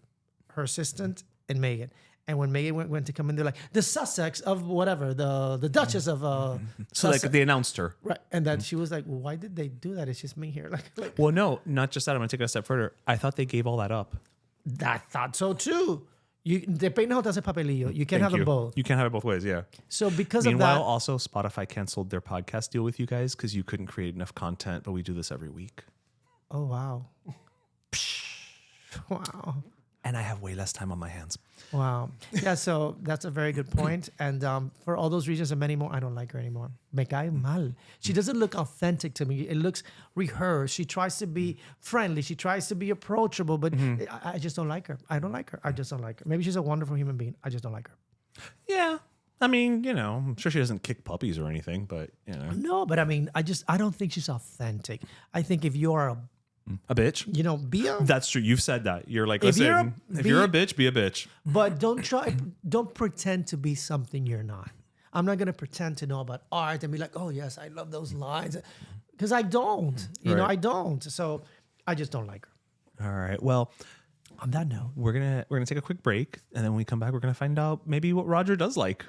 assistant, and Meghan. And when Meghan went to come in, they're like, the Sussex of whatever, the Duchess of so Sussex. like they announced her. Right. And then she was like, well, why did they do that? It's just me here. Like Well, no, not just that. I'm going to take it a step further. I thought they gave all that up. I thought so too. De peinas o te haces papelillo. You can't have them both. You can't have it both ways, yeah. So because Meanwhile, of that, also Spotify canceled their podcast deal with you guys because you couldn't create enough content, but we do this every week. oh wow, wow. And I have way less time on my hands. Wow. Yeah, so that's a very good point. And for all those reasons and many more, I don't like her anymore. Me cae mal. She doesn't look authentic to me. It looks rehearsed. She tries to be friendly. She tries to be approachable, but I just don't like her. I don't like her. I just don't like her. Maybe she's a wonderful human being. I just don't like her. Yeah. I mean, I'm sure she doesn't kick puppies or anything, but No, but I mean, I don't think she's authentic. I think if you are a bitch. be a, That's true. You've said that. You're like, If listen, you're if you're a bitch, be a bitch. but don't pretend to be something you're not. I'm not gonna pretend to know about art and be like, oh yes, I love those lines, because I don't. Right. I don't. So I just don't like her. All right. Well, On that note, we're gonna take a quick break, and then when we come back, we're gonna find out maybe what Roger does like.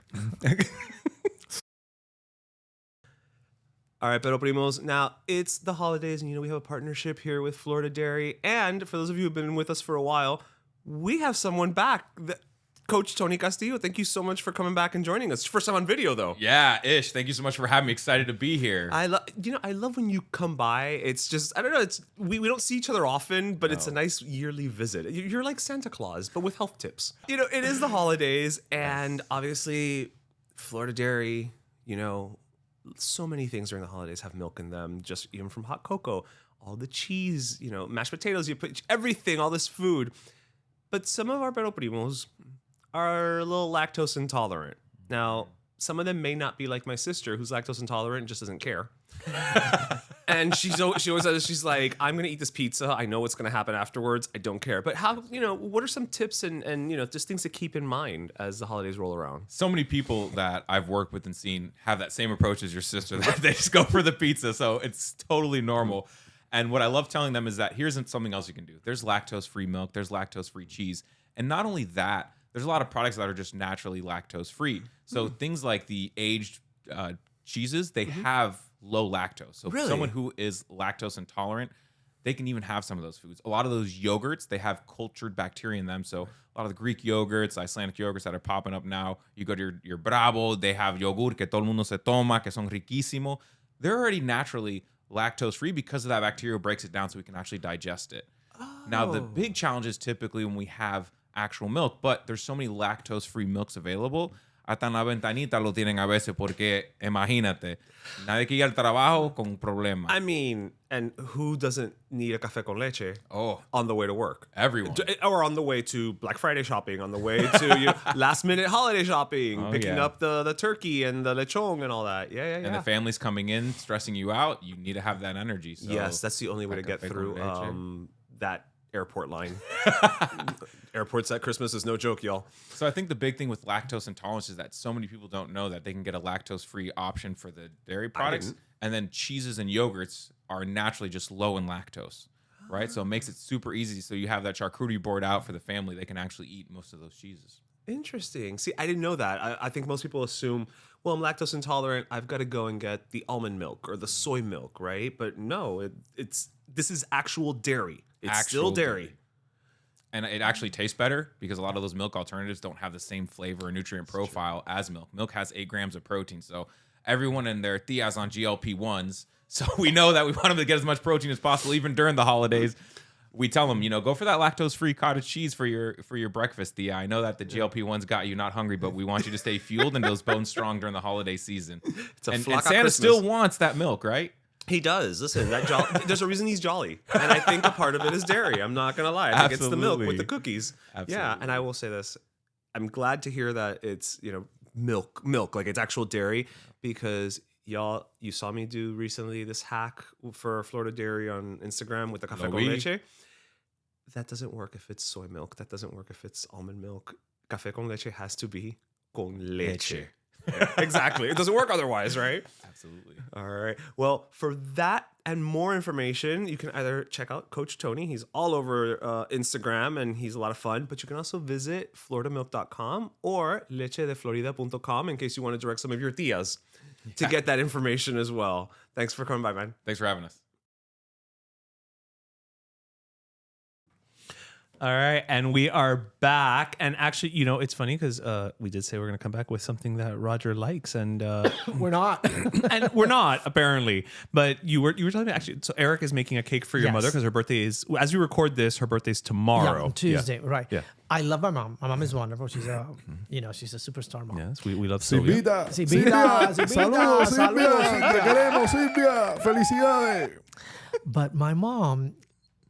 All right, Pero Primos. Now, it's the holidays, and we have a partnership here with Florida Dairy. And for those of you who've been with us for a while, we have someone back. Coach Tony Castillo, thank you so much for coming back and joining us. First time on video, though. Yeah, Ish. Thank you so much for having me. Excited to be here. I love when you come by. It's just, I don't know, we don't see each other often, but it's a nice yearly visit. You're like Santa Claus, but with health tips. It is the holidays, and obviously Florida Dairy, so many things during the holidays have milk in them, just even from hot cocoa, all the cheese, mashed potatoes, you put everything, all this food. But some of our Pero Primos are a little lactose intolerant. Now, some of them may not be like my sister, who's lactose intolerant and just doesn't care. And she always says, she's like, I'm going to eat this pizza. I know what's going to happen afterwards. I don't care. But what are some tips and just things to keep in mind as the holidays roll around? So many people that I've worked with and seen have that same approach as your sister. That they just go for the pizza. So it's totally normal. And what I love telling them is that here's something else you can do. There's lactose-free milk. There's lactose-free cheese. And not only that, there's a lot of products that are just naturally lactose-free. So things like the aged cheeses, they have low lactose. So Really? someone who is lactose intolerant, they can even have some of those foods. A lot of those yogurts, they have cultured bacteria in them. So a lot of the Greek yogurts, Icelandic yogurts that are popping up now, you go to your Bravo, they have yogurt que todo el mundo se toma, que son riquísimo. They're already naturally lactose-free because of that bacteria breaks it down so we can actually digest it. Now, the big challenge is typically when we have actual milk, but there's so many lactose-free milks available. Hasta en la ventanita lo tienen a veces porque, imagínate, nadie quiere ir al trabajo con un problema. I mean, and who doesn't need a café con leche on the way to work? Everyone. Or on the way to Black Friday shopping, on the way to last-minute holiday shopping, picking up the turkey and the lechon and all that. Yeah. And the family's coming in, stressing you out. You need to have that energy. So Yes, that's the only way to get café con through leche. that airport line. Airports at Christmas is no joke, y'all. So I think the big thing with lactose intolerance is that so many people don't know that they can get a lactose-free option for the dairy products. didn't. And then cheeses and yogurts are naturally just low in lactose, right? So it makes it super easy. So you have that charcuterie board out for the family. They can actually eat most of those cheeses. Interesting. See, I didn't know that. I think most people assume, well, I'm lactose intolerant. I've got to go and get the almond milk or the soy milk, right? But no, this is actual dairy. It's still dairy. And it actually tastes better because a lot of those milk alternatives don't have the same flavor and nutrient profile as milk. Milk has 8 grams of protein. So everyone and their tia's on GLP-1s. So we know that we want them to get as much protein as possible, even during the holidays. We tell them, go for that lactose-free cottage cheese for your breakfast, Tia. I know that the GLP-1s got you not hungry, but we want you to stay fueled and those bones strong during the holiday season. And flock of Santa Christmas. still wants that milk, right? He does. Listen, there's a reason he's jolly. And I think a part of it is dairy. I'm not going to lie. I think it's the milk with the cookies. Absolutely. Yeah, and I will say this. I'm glad to hear that it's, milk, like it's actual dairy, because y'all, you saw me do recently this hack for Florida Dairy on Instagram with the café con leche. That doesn't work if it's soy milk. That doesn't work if it's almond milk. Café con leche has to be con leche. Yeah, exactly. It doesn't work otherwise, right? Absolutely. All right. Well, for that and more information, you can either check out Coach Tony. He's all over Instagram, and he's a lot of fun. But you can also visit floridamilk.com or lechedeflorida.com in case you want to direct some of your tias to get that information as well. Thanks for coming by, man. Thanks for having us. All right, and we are back. And actually, it's funny because we did say we're going to come back with something that Roger likes, and we're not. and we're not apparently. But you were telling me actually. So Eric is making a cake for your Yes. mother because her birthday is, as we record this, her birthday's tomorrow. Yeah, on Tuesday, right? Yeah. I love my mom. My mom is wonderful. She's she's a superstar mom. Yes, we love Silvia. Silvita, Silvita, Silvia, Silvita, saludos, Silvia, saludos, te queremos, Silvia, felicidades. But my mom,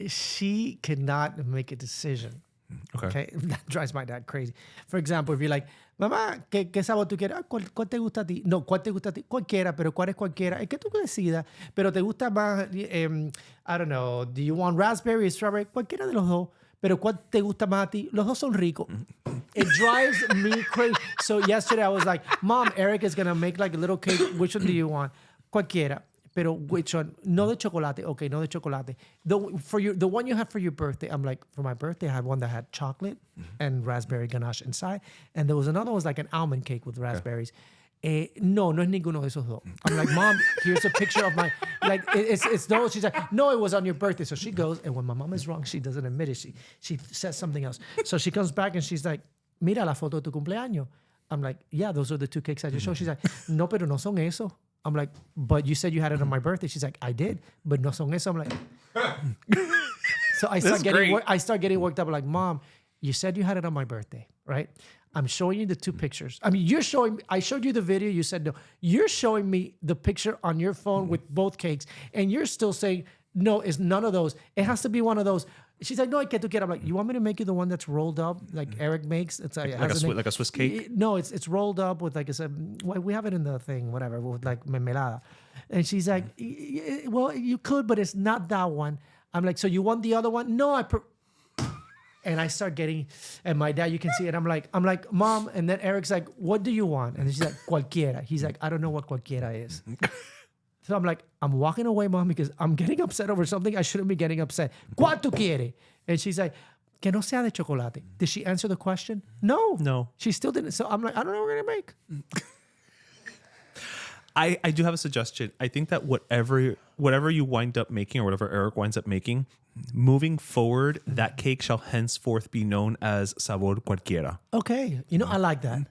she cannot make a decision. Okay. That drives my dad crazy. For example, if you're like, mamá, ¿qué sabor tú quieres? ¿Cuál te gusta a ti? No, ¿cuál te gusta a ti? Cualquiera, pero ¿cuál es cualquiera? Es que tú decidas, pero te gusta más, I don't know, do you want raspberry or strawberry? Cualquiera de los dos. Pero ¿cuál te gusta más a ti? Los dos son ricos. It drives me crazy. So yesterday I was like, Mom, Eric is going to make like a little cake. Which one do you want? Cualquiera. Pero which one? No de chocolate. Okay, no de chocolate. The one you have for your birthday. I'm like, for my birthday, I had one that had chocolate and raspberry ganache inside. And there was another one was like an almond cake with raspberries. No es ninguno de esos dos. I'm like, Mom, here's a picture of my, like, it's no. She's like, no, it was on your birthday. So she goes, and when my mom is wrong, she doesn't admit it. She says something else. So she comes back and she's like, mira la foto de tu cumpleaños. I'm like, yeah, those are the two cakes I just showed. She's like, no, pero no son eso. I'm like, but you said you had it on my birthday. She's like, I did, but no son eso. I'm like, so I start getting worked up. I'm like, Mom, you said you had it on my birthday, right? I'm showing you the two pictures. I mean, I showed you the video. You said no. You're showing me the picture on your phone with both cakes, and you're still saying, no, it's none of those. It has to be one of those. She's like, no, I can't get. I'm like, you want me to make you the one that's rolled up, like Eric makes? It's like a Swiss cake? No, it's rolled up with like we have it in the thing, whatever, with like mermelada. And she's like, well, you could, but it's not that one. I'm like, so you want the other one? No, and I start getting, and my dad, you can see it. I'm like, Mom. And then Eric's like, what do you want? And she's like, cualquiera. He's like, I don't know what cualquiera is. So I'm like, I'm walking away, Mom, because I'm getting upset over something I shouldn't be getting upset. ¿Cuál tú quieres? And she's like, que no sea de chocolate. Did she answer the question? No. She still didn't. So I'm like, I don't know what we're going to make. I do have a suggestion. I think that whatever you wind up making or whatever Eric winds up making, moving forward, that cake shall henceforth be known as sabor cualquiera. Okay. I like that.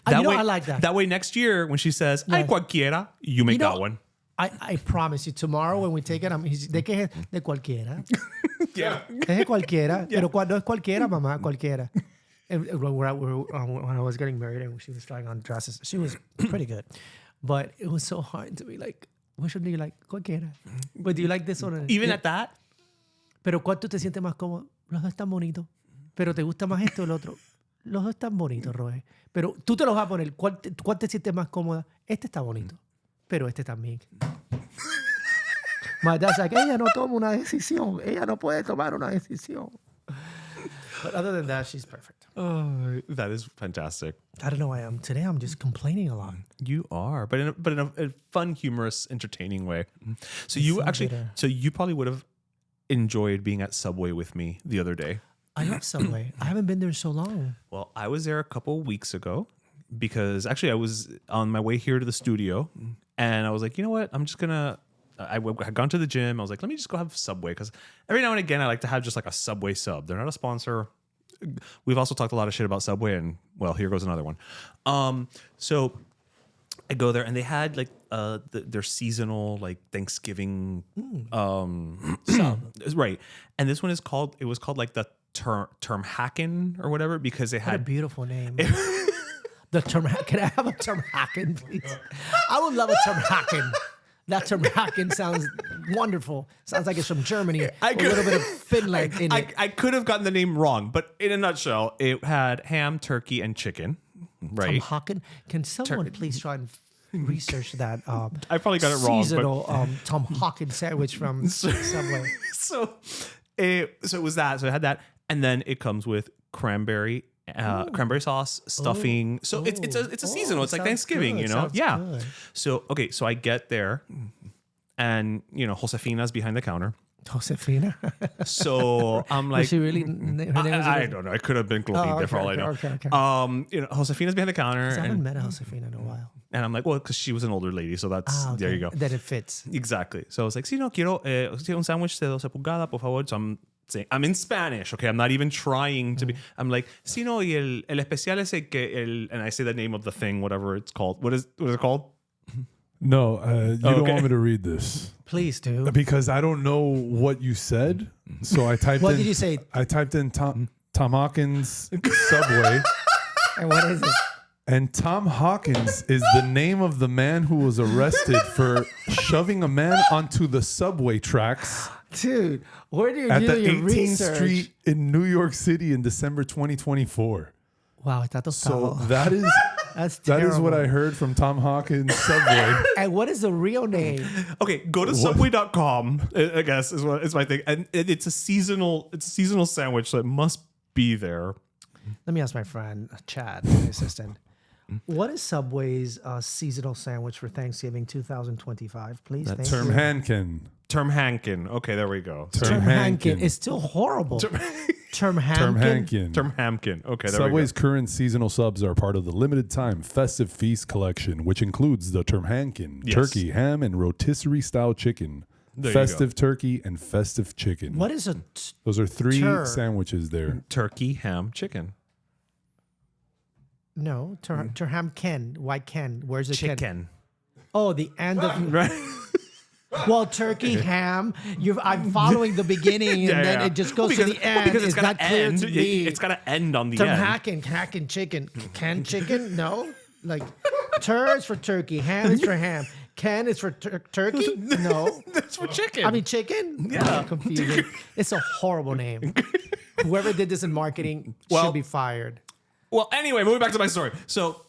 I like that. That way next year when she says, ay cualquiera, you make that one. I promise you, tomorrow when we take it, ¿de qué es? De cualquiera. Yeah. Es de cualquiera. Pero cuando es cualquiera, mamá, cualquiera. And when I was getting married and she was trying on dresses, she was pretty good. But it was so hard to be like, which one do you like? Cualquiera. But do you like this one? Even at that? Pero ¿cuál tú te sientes más cómodo? Los dos están bonitos. Pero ¿te gusta más esto o el otro? Los dos están bonitos, Roge. Pero tú te los vas a poner. ¿Cuál te sientes más cómoda? Este está bonito. Pero este también. My dad's like, ella no toma una decisión. Ella no puede tomar una decisión. But other than that, she's perfect. Oh, that is fantastic. I don't know why today I'm just complaining a lot. You are, but in a fun, humorous, entertaining way. So you probably would have enjoyed being at Subway with me the other day. I love Subway. I haven't been there in so long. Well, I was there a couple weeks ago because actually I was on my way here to the studio and I was like, you know what? I had gone to the gym. I was like, let me just go have Subway because every now and again I like to have just like a Subway sub. They're not a sponsor. We've also talked a lot of shit about Subway and well, here goes another one. So I go there and they had like their seasonal like Thanksgiving sub. Right. And this one was called like the TurHamKen or whatever because they had a beautiful name. The TurHamKen. Can I have a TurHamKen, please? I would love a TurHamKen. That TurHamKen sounds wonderful. Sounds like it's from Germany. A little bit of Finland in it. I could have gotten the name wrong, but in a nutshell, it had ham, turkey, and chicken. Right. TurHamKen. Can someone please try and research that? I probably got it wrong. Seasonal TurHamKen sandwich from Subway. So it was that. So it had that, and then it comes with cranberry sauce, stuffing. So it's a seasonal. It's like Thanksgiving, good. Yeah. Good. So so I get there, and Josefina's behind the counter. Josefina. So I'm like, was she really? Her name was I don't know. It could have been Clotilde for all I know. Okay. Josefina's behind the counter. I haven't met a Josefina in a while. And I'm like, well, because she was an older lady, so that's there you go. Then it fits. Exactly. So I was like, sí, no quiero un sándwich de 12 pulgadas, por favor. So I'm saying, I'm in Spanish, okay? I'm not even trying to be. I'm like, sí, no, y el especial es and I say the name of the thing, whatever it's called. What is it called? No, you don't want me to read this. Please do. Because I don't know what you said. So I typed What did you say? I typed in Tom Hawkins Subway. And what is it? And Tom Hawkins is the name of the man who was arrested for shoving a man onto the subway tracks Dude, where do you At do the your 18th research? Street in New York City in December 2024. Wow, está So tostado. that is That's that terrible. is what I heard from Tom Hawkins Subway. And what is the real name? Okay, go to subway.com, I guess is what is my thing. And it's a seasonal sandwich, so it must be there. Let me ask my friend Chad, my assistant. What is Subway's seasonal sandwich for Thanksgiving 2025? Please, thank you. TurHamKen. TurHamKen. Okay, there we go. TurHamKen. It's still horrible. TurHamKen. TurHamKen. Okay, there Subway's we go. current seasonal subs are part of the limited time festive feast collection, which includes the TurHamKen, Yes. turkey, ham, and rotisserie style chicken, There you go. festive turkey, and festive chicken. What is a Those are three Tur- sandwiches there. Turkey, ham, chicken. no TurHamKen? Why Ken? Where's the Ken? Chicken. Oh, the end of Right? well, turkey, ham. I'm following the beginning, and then it just goes to the end. Because it's not clear to me. It's got to end on the Turn end. hacking chicken. Can chicken? No. Like, tur is for turkey. Ham is for ham. Can is for turkey? No. That's for chicken. I mean, chicken? Yeah. Confusing. It's a horrible name. Whoever did this in marketing Well- should be fired. well, anyway, moving back to my story. So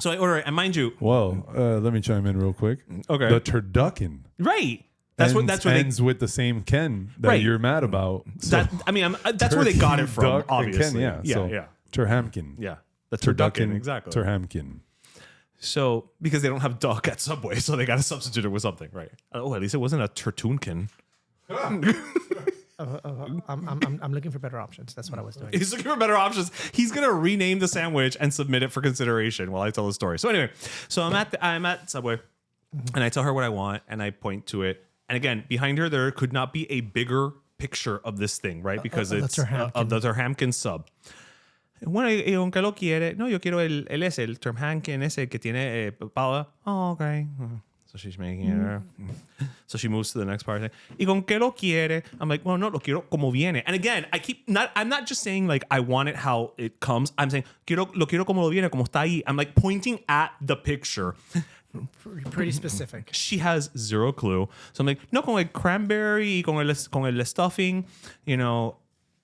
I order it, and mind you, Well, let me chime in real quick. Okay. The turducken right? That's what they. ends with the same Ken that Right. you're mad about. So That I mean, that's where they got it turkey, from. duck, and Obviously, Ken, yeah, so yeah. TurHamKen. Yeah, the Turducken, turducken, exactly. TurHamKen. So because they don't have duck at Subway, so they got to substitute it with something, right? Oh, at least it wasn't a turtoonkin. I'm looking for better options. That's what I was doing. He's looking for better options. He's gonna rename the sandwich and submit it for consideration while I tell the story. So anyway, so I'm at Subway, and I tell her what I want, and I point to it. And again, behind her, there could not be a bigger picture of this thing, right? Because it's of the TurHamKen sub. Bueno, y con qué lo quiere? No, yo quiero el ese, el TurHamKen ese que tiene pava. Oh, okay. So she's making it. So she moves to the next part. Y con qué lo quiere? I'm like, well, no, lo quiero como viene. And again, I'm not just saying like I want it how it comes. I'm saying lo quiero como lo viene, como está ahí. I'm like pointing at the picture. Pretty specific. She has zero clue. So I'm like, no, con el cranberry, con el stuffing, you know.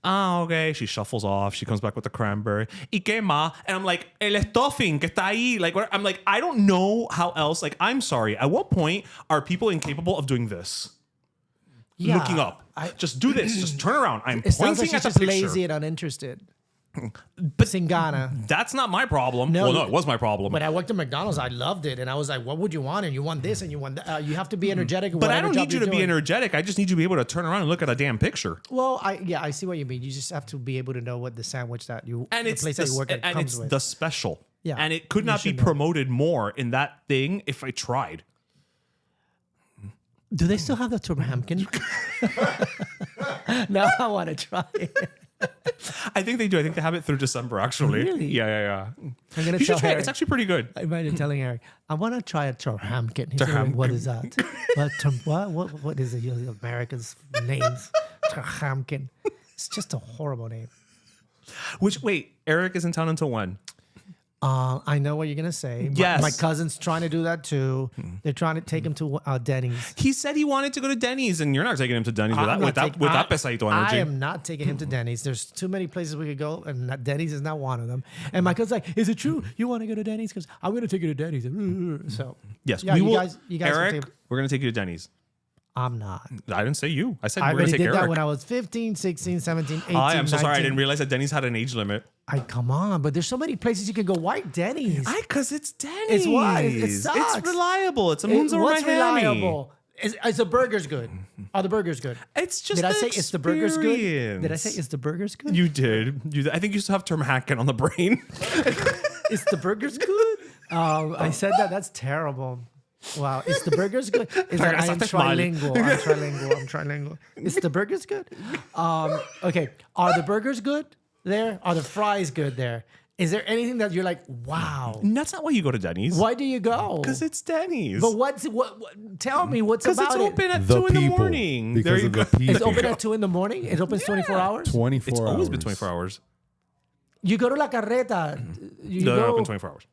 Ah, okay. She shuffles off. She comes back with the cranberry. ¿Y qué más? And I'm like, el stuffing que está ahí. Like, I'm like, I don't know how else. Like, I'm sorry. At what point are people incapable of doing this? Yeah, Looking up. Just do this. Just turn around. I'm It sounds pointing like at she's the just picture. lazy and uninterested. But Singana. That's not my problem. No, Well, no, it was my problem. When I worked at McDonald's, I loved it, and I was like, "What would you want?" And you want this, and you want that. You have to be energetic. in But I whatever don't job need you you're to be doing. energetic. I just need you to be able to turn around and look at a damn picture. Well, I see what you mean. You just have to be able to know what the sandwich that you And the it's place that you work at and comes it's with. the special. Yeah. And it could You not be should know. promoted more in that thing if I tried. Do they still have the TurHamKen? Now I want to try it. I think they do. I think they have it through December, actually. Really? Yeah. I'm gonna You tell should try it. Harry. It's actually pretty good. I might be telling Harry, I want to try a TurHamKen. He's like, what is that? What is it? You know, Americans' names. TurHamKen. It's just a horrible name. Wait, Eric is in town until when? I know what you're gonna say. Yes. My cousin's trying to do that too. They're trying to take him to Denny's. He said he wanted to go to Denny's, and you're not taking him to Denny's I'm with not that pesadito energy. I am not taking him to Denny's. There's too many places we could go, and Denny's is not one of them. And my cousin's like, "Is it true you want to go to Denny's? Because I'm going to take you to Denny's." So Yes, yeah, we you will. guys can Eric, take- we're going to take you to Denny's. I'm not. I didn't say you. I said I we're going already to take did that Eric. when I was 15, 16, 17, 18, I am so sorry. I 19. didn't realize that Denny's had an age limit. Come on, but there's so many places you can go. Why Denny's? Because it's Denny's. It's what? It sucks. It's reliable. It's a moons over What's Miami. reliable? Is the burgers good? Are the burgers good? It's just Did I the say is the burgers good? experience. Did I say is the burgers good? You did. I think you still have TurHamKen on the brain. Is the burgers good? I said that. That's terrible. Wow. Is the burgers good? Is that I am trilingual. I'm trilingual. Is the burgers good? Okay. Are the burgers good there? Are the fries good there? Is there anything that you're like, wow? That's not why you go to Denny's. Why do you go? Because it's Denny's. But what? Tell me what's Because about it's open it. at The 2 in the people. morning. Because There you of go. the people. It's open at 2 in the morning. It opens 24 hours. 24 It's hours. always been 24 hours. You go to La Carreta. You They're go. open 24 hours.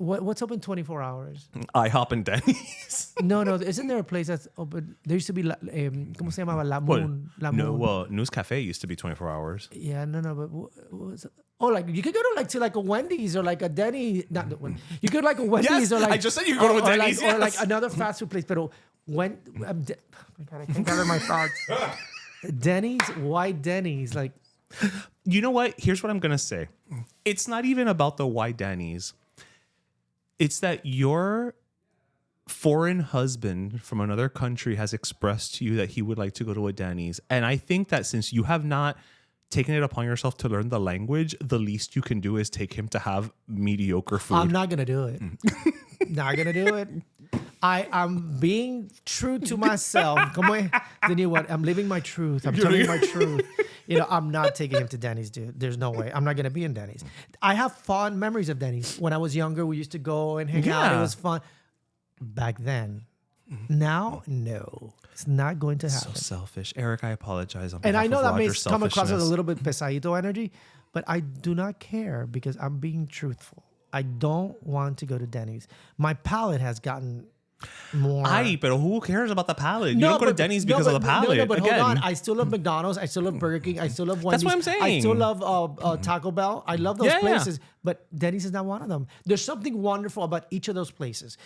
What's open 24 hours? IHOP and Denny's. No, isn't there a place that's open? There used to be, ¿cómo se llamaba? La What? Moon. La No, Moon. well, News Cafe used to be 24 hours. Yeah, no, but what was it? Oh, like you could go to like a Wendy's or like a Denny. Not the one. You could like a Wendy's Yes, or like I just said you could go to a or Denny's, or like yes. another fast food place. But oh my God, I can't gather my thoughts. Denny's, why Denny's? Like, You know what? Here's what I'm going to say. It's not even about the why Denny's. It's that your foreign husband from another country has expressed to you that he would like to go to a Denny's. And I think that since you have not taken it upon yourself to learn the language, the least you can do is take him to have mediocre food. I'm not gonna do it. Not gonna do it. I'm being true to myself. Como es? Then you know what? I'm living my truth. I'm telling you my truth. You know, I'm not taking him to Denny's, dude. There's no way. I'm not gonna be in Denny's. I have fond memories of Denny's. When I was younger, we used to go and hang out. It Yeah. was fun. Back then. Now, no. It's not going to so happen. selfish. Eric, I apologize. And I know that may Roger's come across as a selfishness. little bit pesadito energy, but I do not care because I'm being truthful. I don't want to go to Denny's. My palate has gotten more. Pero who cares about the palate? You don't go to Denny's because of the palate. No, but Again, hold on. I still love McDonald's. I still love Burger King. I still love Wendy's. That's what I'm saying. I still love Taco Bell. I love those Yeah, yeah. places. But Denny's is not one of them. There's something wonderful about each of those places.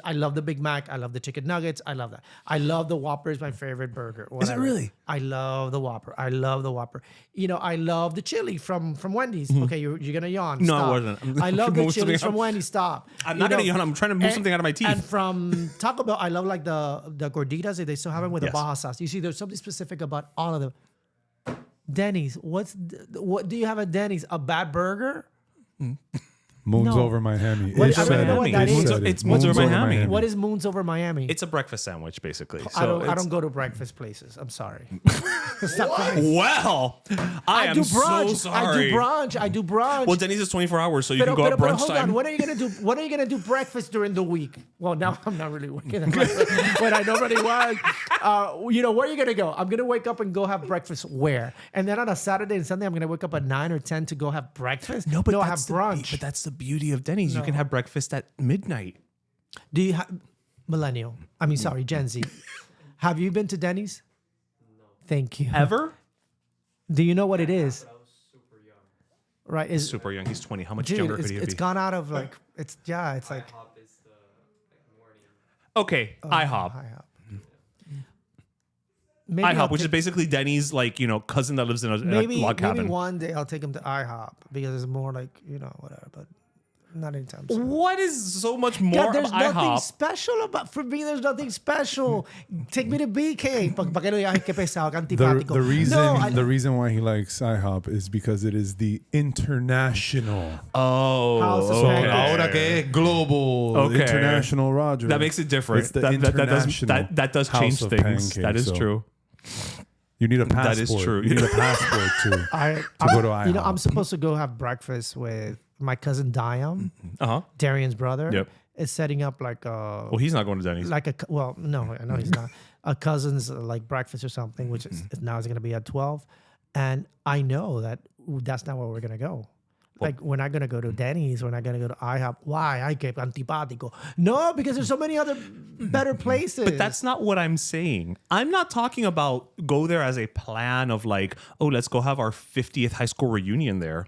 I love the Big Mac. I love the chicken nuggets. I love that. I love the Whopper is my favorite burger. Whatever. really? I love the Whopper. I love the Whopper. You know, I love the chili from Wendy's. Okay, you're gonna yawn. No, I Stop. wasn't. I love the Move something chilies from out. Wendy's. Stop. I'm not gonna yawn. I'm trying to move something out of my teeth. And from Taco Bell, I love like the gorditas. They still have them with the Yes. Baja sauce. You see, there's something specific about all of them. Denny's. What do you have at Denny's? A bad burger? Moons No. over Miami. What- It I mean, said you know it. what It that is? said it. It's Moons over Miami. What is Moons over Miami? It's a breakfast sandwich, basically. So I it's- don't go to breakfast places. I'm sorry. Stop crying. Well, I am do brunch. so sorry. I do brunch. Well, Denny's is 24 hours, so you can go at but brunch hold time. on. When are you gonna do? When are you gonna do breakfast during the week? Well, now I'm not really working. When I normally was, you know, where are you gonna go? I'm gonna wake up and go have breakfast where? And then on a Saturday and Sunday, I'm gonna wake up at 9 or 10 to go have breakfast. I have that's brunch. But that's the beauty of Denny's. You can have breakfast at midnight. Do you have millennial? I mean, sorry, Gen Z. Have you been to Denny's? No. Thank you. Ever? Do you know what it is? Right? Is Super young. He's 20. How much dude, younger could he it's be? gone out of like it's it's like Hop is the morning. Okay, IHOP. IHOP. Maybe IHOP, I'll which is take- basically Denny's, like, you know, cousin that lives in a maybe log cabin. one day I'll take him to IHOP because it's more like, you know, whatever, but not anytime soon. What is so much more God, there's of nothing IHOP? special about, for me, there's nothing special. Take me to BK. Pa que lo digas, qué pesado, qué The, antipático. the reason No, the reason why he likes IHOP is because it is the international. Oh, House of So Pancakes. ahora que es global, Okay. international Roger. that makes it different. It's the that international that does House change of things. Pancakes, That is so true. You need a passport. That is true. You need a passport too. to go to You know, IHOP. I'm supposed to go have breakfast with my cousin Diam, Uh-huh. Darian's brother. Yep. Is setting up like a Well, he's not going to Denny's. no, I know he's not. A cousin's like breakfast or something, which is now is going to be at 12, and I know that that's not where we're going to go. Like, we're not going to go to Denny's. We're not going to go to IHOP. Why? I keep antipático. No, because there's so many other better places. But that's not what I'm saying. I'm not talking about go there as a plan of like, oh, let's go have our 50th high school reunion there.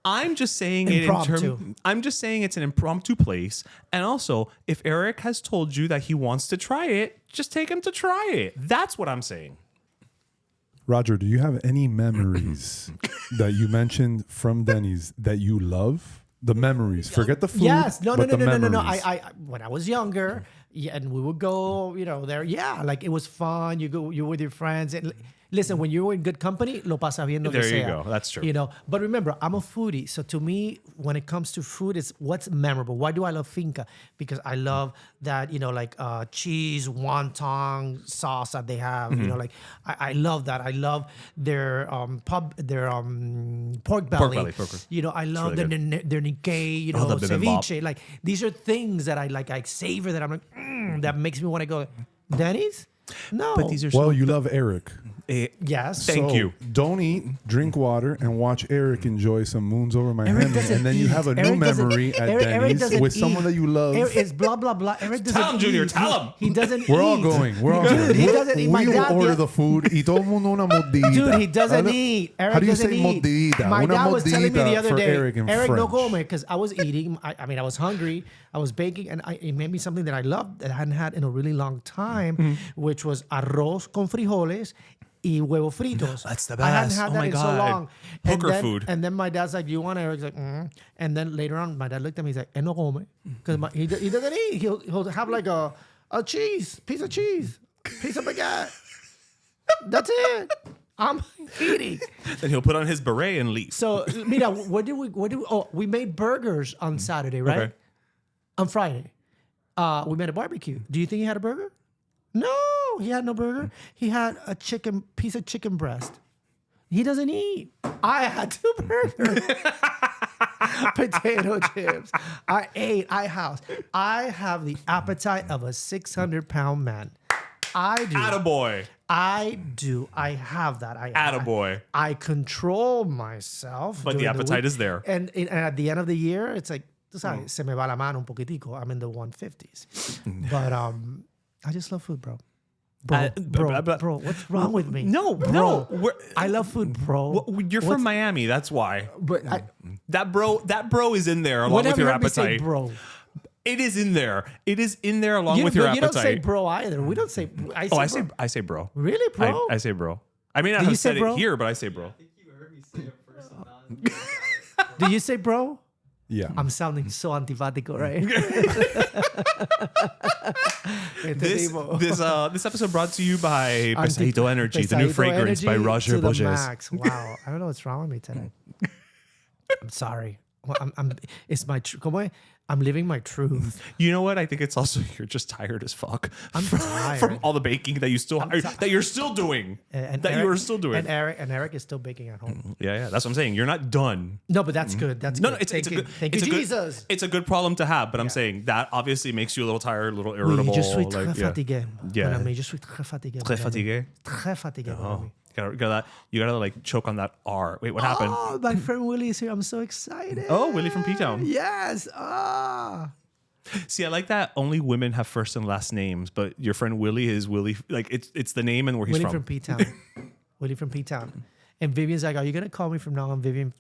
I'm just saying Impromptu. I'm just saying it's an impromptu place. And also, if Eric has told you that he wants to try it, just take him to try it. That's what I'm saying. Roger, do you have any memories that you mentioned from Denny's that you love? The memories. Forget the food. Yes. No. but the memories. I when I was younger, yeah, and we would go, you know, there. Yeah, like it was fun. You're with your friends. And listen, when you're in good company, lo pasa bien donde There you sea. go. That's true. You know, but remember, I'm a foodie. So to me, when it comes to food, it's what's memorable. Why do I love finca? Because I love that, you know, like cheese, wonton sauce that they have. You know, like I love that. I love their pork belly. Pork belly. You know, I love really their Nikkei, you Oh, know, the bibimbap. ceviche. Like, these are things that I like. I savor that I'm like, that makes me want to go. Denny's? No. But these are Well, you love Eric. Yes. Thank So, you. Don't eat, drink water, and watch Eric enjoy some moons over my Eric Hemi. doesn't And then you eat. have a new Eric doesn't- memory at Eric Denny's doesn't with someone eat. that you love. Eric is blah blah blah. Eric doesn't him, eat. Junior, tell him. He doesn't We're eat. all going. We're all Dude, going. he We'll- doesn't eat. My We will dad- order the food. Y todo el mundo una mordidita. Dude, he doesn't How do- eat. Eric How do you doesn't say eat. mordidita? My Una dad was telling me the mordidita other for day, Eric in no French. come, because I was eating. I mean, I was hungry. I was baking, and it made me something that I loved that I hadn't had in a really long time, Mm-hmm. which was arroz con frijoles y huevos fritos. That's the I hadn't best. had Oh that my in so God. long. Hooker and then, food. And then my dad's like, "Do you want it?" Eric's like, And then later on, my dad looked at me. He's like, "No come," because he doesn't eat. He'll have like a piece of cheese, piece of baguette. That's it. I'm eating. Then he'll put on his beret and leave. So, mira, we made burgers on Saturday, right? Okay. On Friday. We made a barbecue. Do you think he had a burger? No, he had no burger. He had a piece of chicken breast. He doesn't eat. I had 2 burgers. Potato chips. I have the appetite of a 600-pound man. I do. Attaboy. I do. I have that. Attaboy. I control myself. But the during appetite week. is there. And at the end of the year, it's like, tú sabes, se me va la mano un poquitico. I'm in the 150s. But I just love food, bro. Bro, what's wrong with me? No, bro. no. I love food, bro. Well, you're from Miami. That's why. But That bro is in there along when with have you your heard me say appetite. bro? It is in there. It is in there along with your You appetite. don't say bro either. We don't say. I say I say bro. Really, bro? I say bro. I mean, I Do you have say said bro? it here, but I say bro. I think you heard me say it first and not. Do you say bro? Yeah. I'm sounding so antipático, right? This episode brought to you by Pesadito Energy, the new Pesadito fragrance by Energy Roger to the Bourges. max. Wow, I don't know what's wrong with me today. I'm sorry. Well, it's my I'm living my truth. You know what? I think it's also you're just tired as fuck. I'm from, tired. from all the baking that you that you're still doing. You are still doing. And Eric is still baking at home. Yeah, that's what I'm saying. You're not done. No, but that's good. That's No, good. no, it's a good. Thank you, it's a good- Jesus. It's a good problem to have, but I'm saying that obviously makes you a little tired, a little Oui, irritable. je suis like, très fatigué. Yeah. Mon ami, je suis très fatigué. Très mon ami. fatigué. Très fatigué. mon Oh, ami. you gotta like choke on that R. Wait, what happened? Oh, my friend Willie is here. I'm so excited. Oh, Willie from P-Town. Yes. Ah. See, I like that only women have first and last names, but your friend Willie is Willie. Like it's the name and where he's Willie from. from P-Town. Willie from P-Town. And Vivian's like, "Are you gonna call me from now on Vivian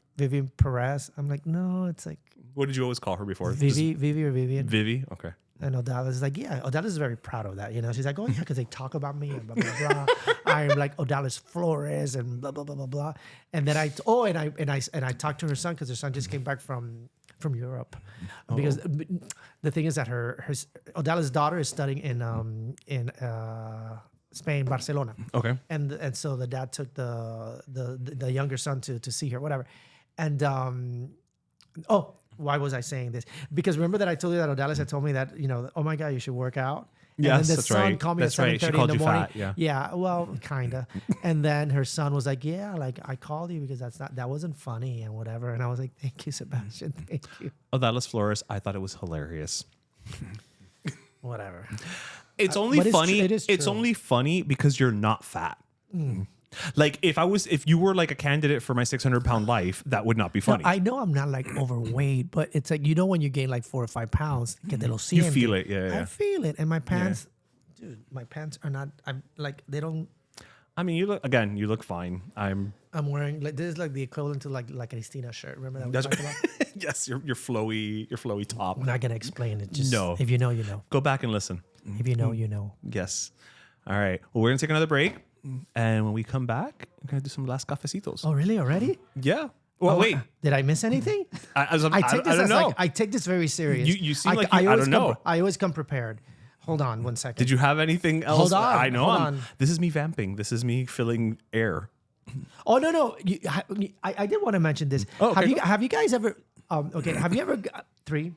Perez?" I'm like, "No, it's like What did you always call her before? Vivi or Vivian." Vivi. Okay. And Odala's is like, "Yeah." Odala's is very proud of that. You know, she's like, "Oh yeah," because they talk about me and blah blah blah. I'm like Odala's Flores and blah blah blah blah blah. And then I talked to her son because her son just came back from Europe, because the thing is that her Odala's daughter is studying in Spain, Barcelona. Okay. And so the dad took the younger son to see her, whatever. And why was I saying this? Because remember that I told you that Odalis had told me that, you know, oh my God, you should work out. And Yes, then the that's son right. called me That's at right. She 7:30 in called the you morning. fat, yeah. Yeah, well, kinda. And then her son was like, "Yeah, like I called you because that wasn't funny and whatever." And I was like, "Thank you, Sebastian. Thank you." Oh, Dallas Flores. I thought it was hilarious. Whatever. It's only but it's funny. tr- it is It's true. only funny because you're not fat. Like if you were like a candidate for my 600-pound life, that would not be funny. I know I'm not like overweight, but it's like, you know, when you gain like 4 or 5 pounds, que te lo You siente. feel it, yeah. I feel it. And my pants, dude, my pants are not, I'm like, they don't, I mean, you look fine. I'm wearing, like, this is like the equivalent to like a Christina shirt. Remember that we That's talked about? yes, your flowy top. I'm not going to explain it. Just, No. If you know, you know. Go back and listen. If you know, you know. Yes. All right. Well, we're gonna take another break, and when we come back, we're gonna do some last cafecitos. Oh, really? Already? Yeah. Well, wait. Did I miss anything? I take this don't as know. like, I take this very serious. You seem like I always don't know. I always come prepared. Hold on 1 second. Did you have anything else? Hold on, I know. hold on. This is me vamping. This is me filling air. Oh no! I did want to mention this. Oh, okay, Have you guys ever? Have you ever? 3.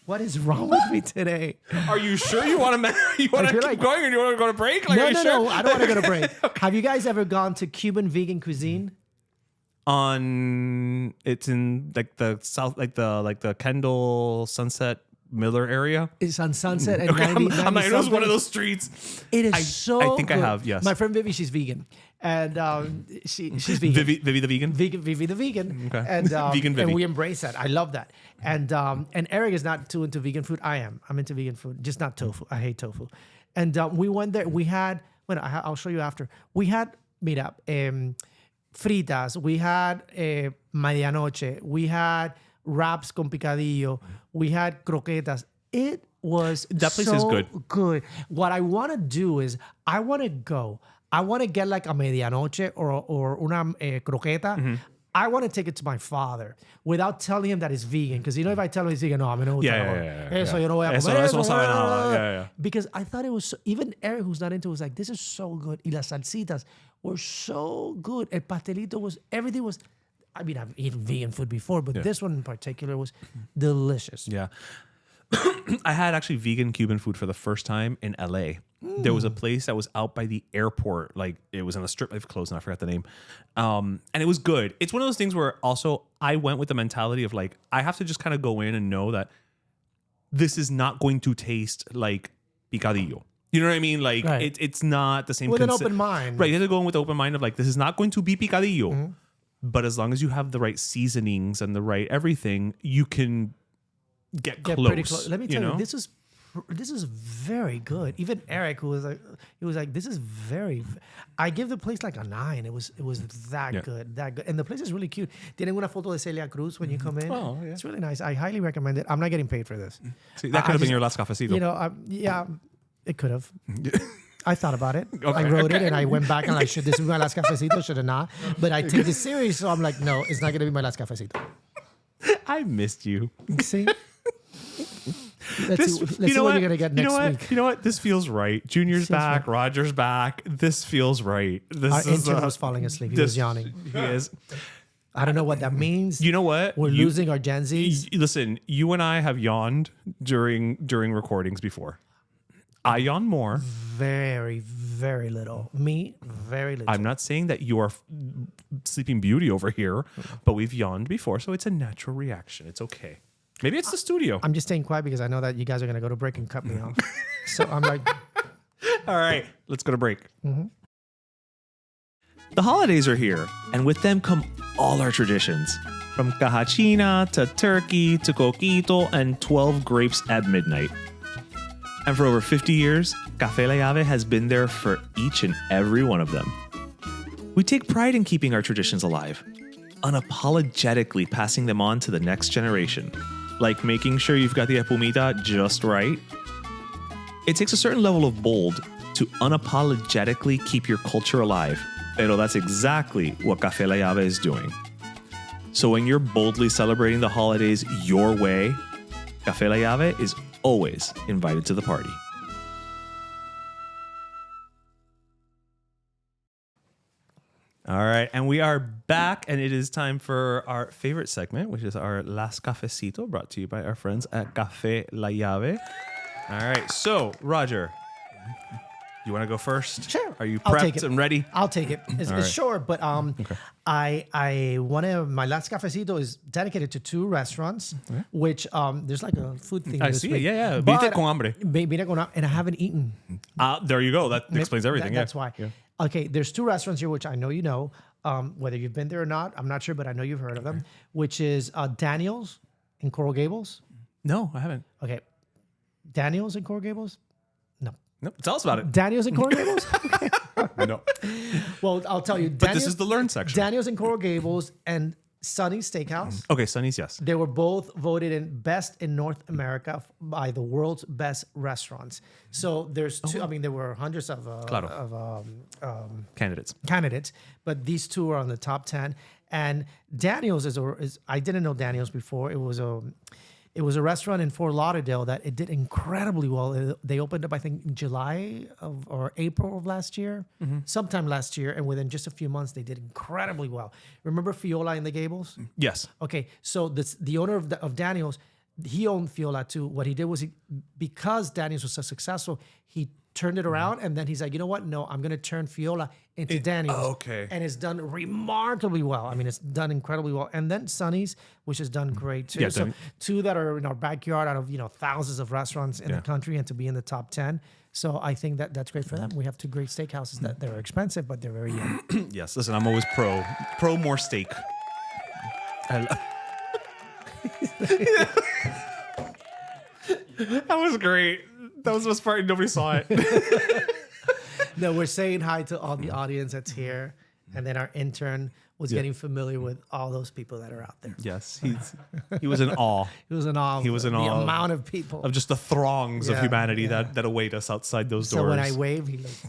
What is wrong with me today? Are you sure you want to? You want to feel keep like- going, or do you want to go to break? Like, No, are you no, sure? no. I don't want to go to break. Have you guys ever gone to Cuban vegan cuisine? It's in like the south, like the Kendall Sunset Miller area. It's on Sunset and Okay, 90, I'm not. It was one of something. those streets. It is I think I good. have. Yes. My friend Vivi, she's vegan, and she's vegan. Vivi the vegan. Vivi the vegan, Okay. and Vegan Vivi. and we embrace that. I love that. And Eric is not too into vegan food. I am. I'm into vegan food, just not tofu. I hate tofu. And we went there. We had. Well, I'll show you after. We had fritas. We had medianoche. We had wraps con picadillo. We had croquetas. It was That place so is good. good. What I want to do is I want to go. I want to get like a medianoche or una croqueta. Mm-hmm. I want to take it to my father without telling him that it's vegan. Because if I tell him it's vegan, no, me no gusta. Yeah. Eso yo no voy a Eso- comer. eso no sabe nada. Yeah. Because I thought it was even Eric, who's not into it, was like, this is so good. Y las salsitas were so good. El pastelito was, everything was, I mean, I've eaten vegan food before, but this one in particular was delicious. Yeah. I had actually vegan Cuban food for the first time in LA. There was a place that was out by the airport. Like it was in a strip. They've closed and I forgot the name. And it was good. It's one of those things where also I went with the mentality of like, I have to just kind of go in and know that this is not going to taste like picadillo. You know what I mean? Like Right. it's not the same. With an open mind. Right. You have to go in with the open mind of like, this is not going to be picadillo. But as long as you have the right seasonings and the right everything, you can get close. Pretty close. Let me tell you, know? this is very good. Even Eric, who was like, this is very. I give the place like a 9. It was that good, that good, and the place is really cute. Tienen una foto de Celia Cruz when you come in. Oh, yeah. It's really nice. I highly recommend it. I'm not getting paid for this. See, that could have been just- your last cafecito. You know, yeah, it could have. I thought about it. I wrote it and I went back and like, should this be my last cafecito? Should it not? But I take this serious, so I'm like, no, it's not gonna be my last cafecito. I missed you. See. Let's see what you're gonna get next week. You know what? This feels right. Junior's Feels back. Roger's back. This feels right. This Our is intern was falling asleep. He was yawning. He is. I don't know what that means. You know what? We're losing our Gen Zs. Listen, you and I have yawned during recordings before. I yawn more. Very, very little. Me, very little. I'm not saying that you are Sleeping Beauty over here, but we've yawned before, so it's a natural reaction. It's okay. Maybe it's the studio. I'm just staying quiet because I know that you guys are gonna go to break and cut me off. So I'm like, All right, let's go to break. The holidays are here, and with them come all our traditions. From cajachina to turkey to coquito and 12 grapes at midnight. And for over 50 years, Café La Llave has been there for each and every one of them. We take pride in keeping our traditions alive, unapologetically passing them on to the next generation, like making sure you've got the espumita just right. It takes a certain level of bold to unapologetically keep your culture alive, pero that's exactly what Café La Llave is doing. So when you're boldly celebrating the holidays your way, Café La Llave is always invited to the party. All right, and we are back, and it is time for our favorite segment, which is our Last Cafecito, brought to you by our friends at Café La Llave. All right, so Roger, you want to go first? Sure. Are you I'll take prepped it. and ready? I'll take it. It's right. short, but I want to. My last cafecito is dedicated to 2 restaurants, which there's like a food thing. I this see week. it. Yeah. But- Vite con hambre. Vine con hambre, and I haven't eaten. There you go. That explains everything. That's yeah. why. Yeah. Okay, there's 2 restaurants here, which I know you know. Whether you've been there or not, I'm not sure, but I know you've heard of them. Which is Daniel's in Coral Gables. No, I haven't. Okay, Daniel's in Coral Gables. No, tell us about it. Daniel's in Coral Gables. Okay. No. Well, I'll tell you. But this is the learn section. Daniel's in Coral Gables and Sunny's Steakhouse. Okay, Sunny's, yes. They were both voted in best in North America by the world's best restaurants. So there's 2. I mean, there were hundreds of Candidates. candidates, but these 2 are on the top 10. And Daniel's is I didn't know Daniel's before. It was a restaurant in Fort Lauderdale that it did incredibly well. They opened up, I think, in July or April of last year, sometime last year, and within just a few months, they did incredibly well. Remember Fiola in the Gables? Yes. Okay, so the owner of Daniel's, he owned Fiola too. What he did was because Daniel's was so successful, he turned it around, and then he's like, you know what? No, I'm gonna turn Fiola into Daniels. okay. And it's done remarkably well. I mean, it's done incredibly well. And then Sunny's, which has done great too. Yeah, So Denny. two that are in our backyard out of thousands of restaurants in the country, and to be in the top 10. So I think that's great for them. We have two great steakhouses that they're expensive, but they're very young. Yes, listen, I'm always pro more steak. That was great. That was the best part. Nobody saw it. No, we're saying hi to all the audience that's here. And then our intern was getting familiar with all those people that are out there. Yes, he was in awe It was an awe. He was in the awe amount of people. of just the throngs of Yeah, humanity yeah. that await us outside those So doors. when I wave, he looked.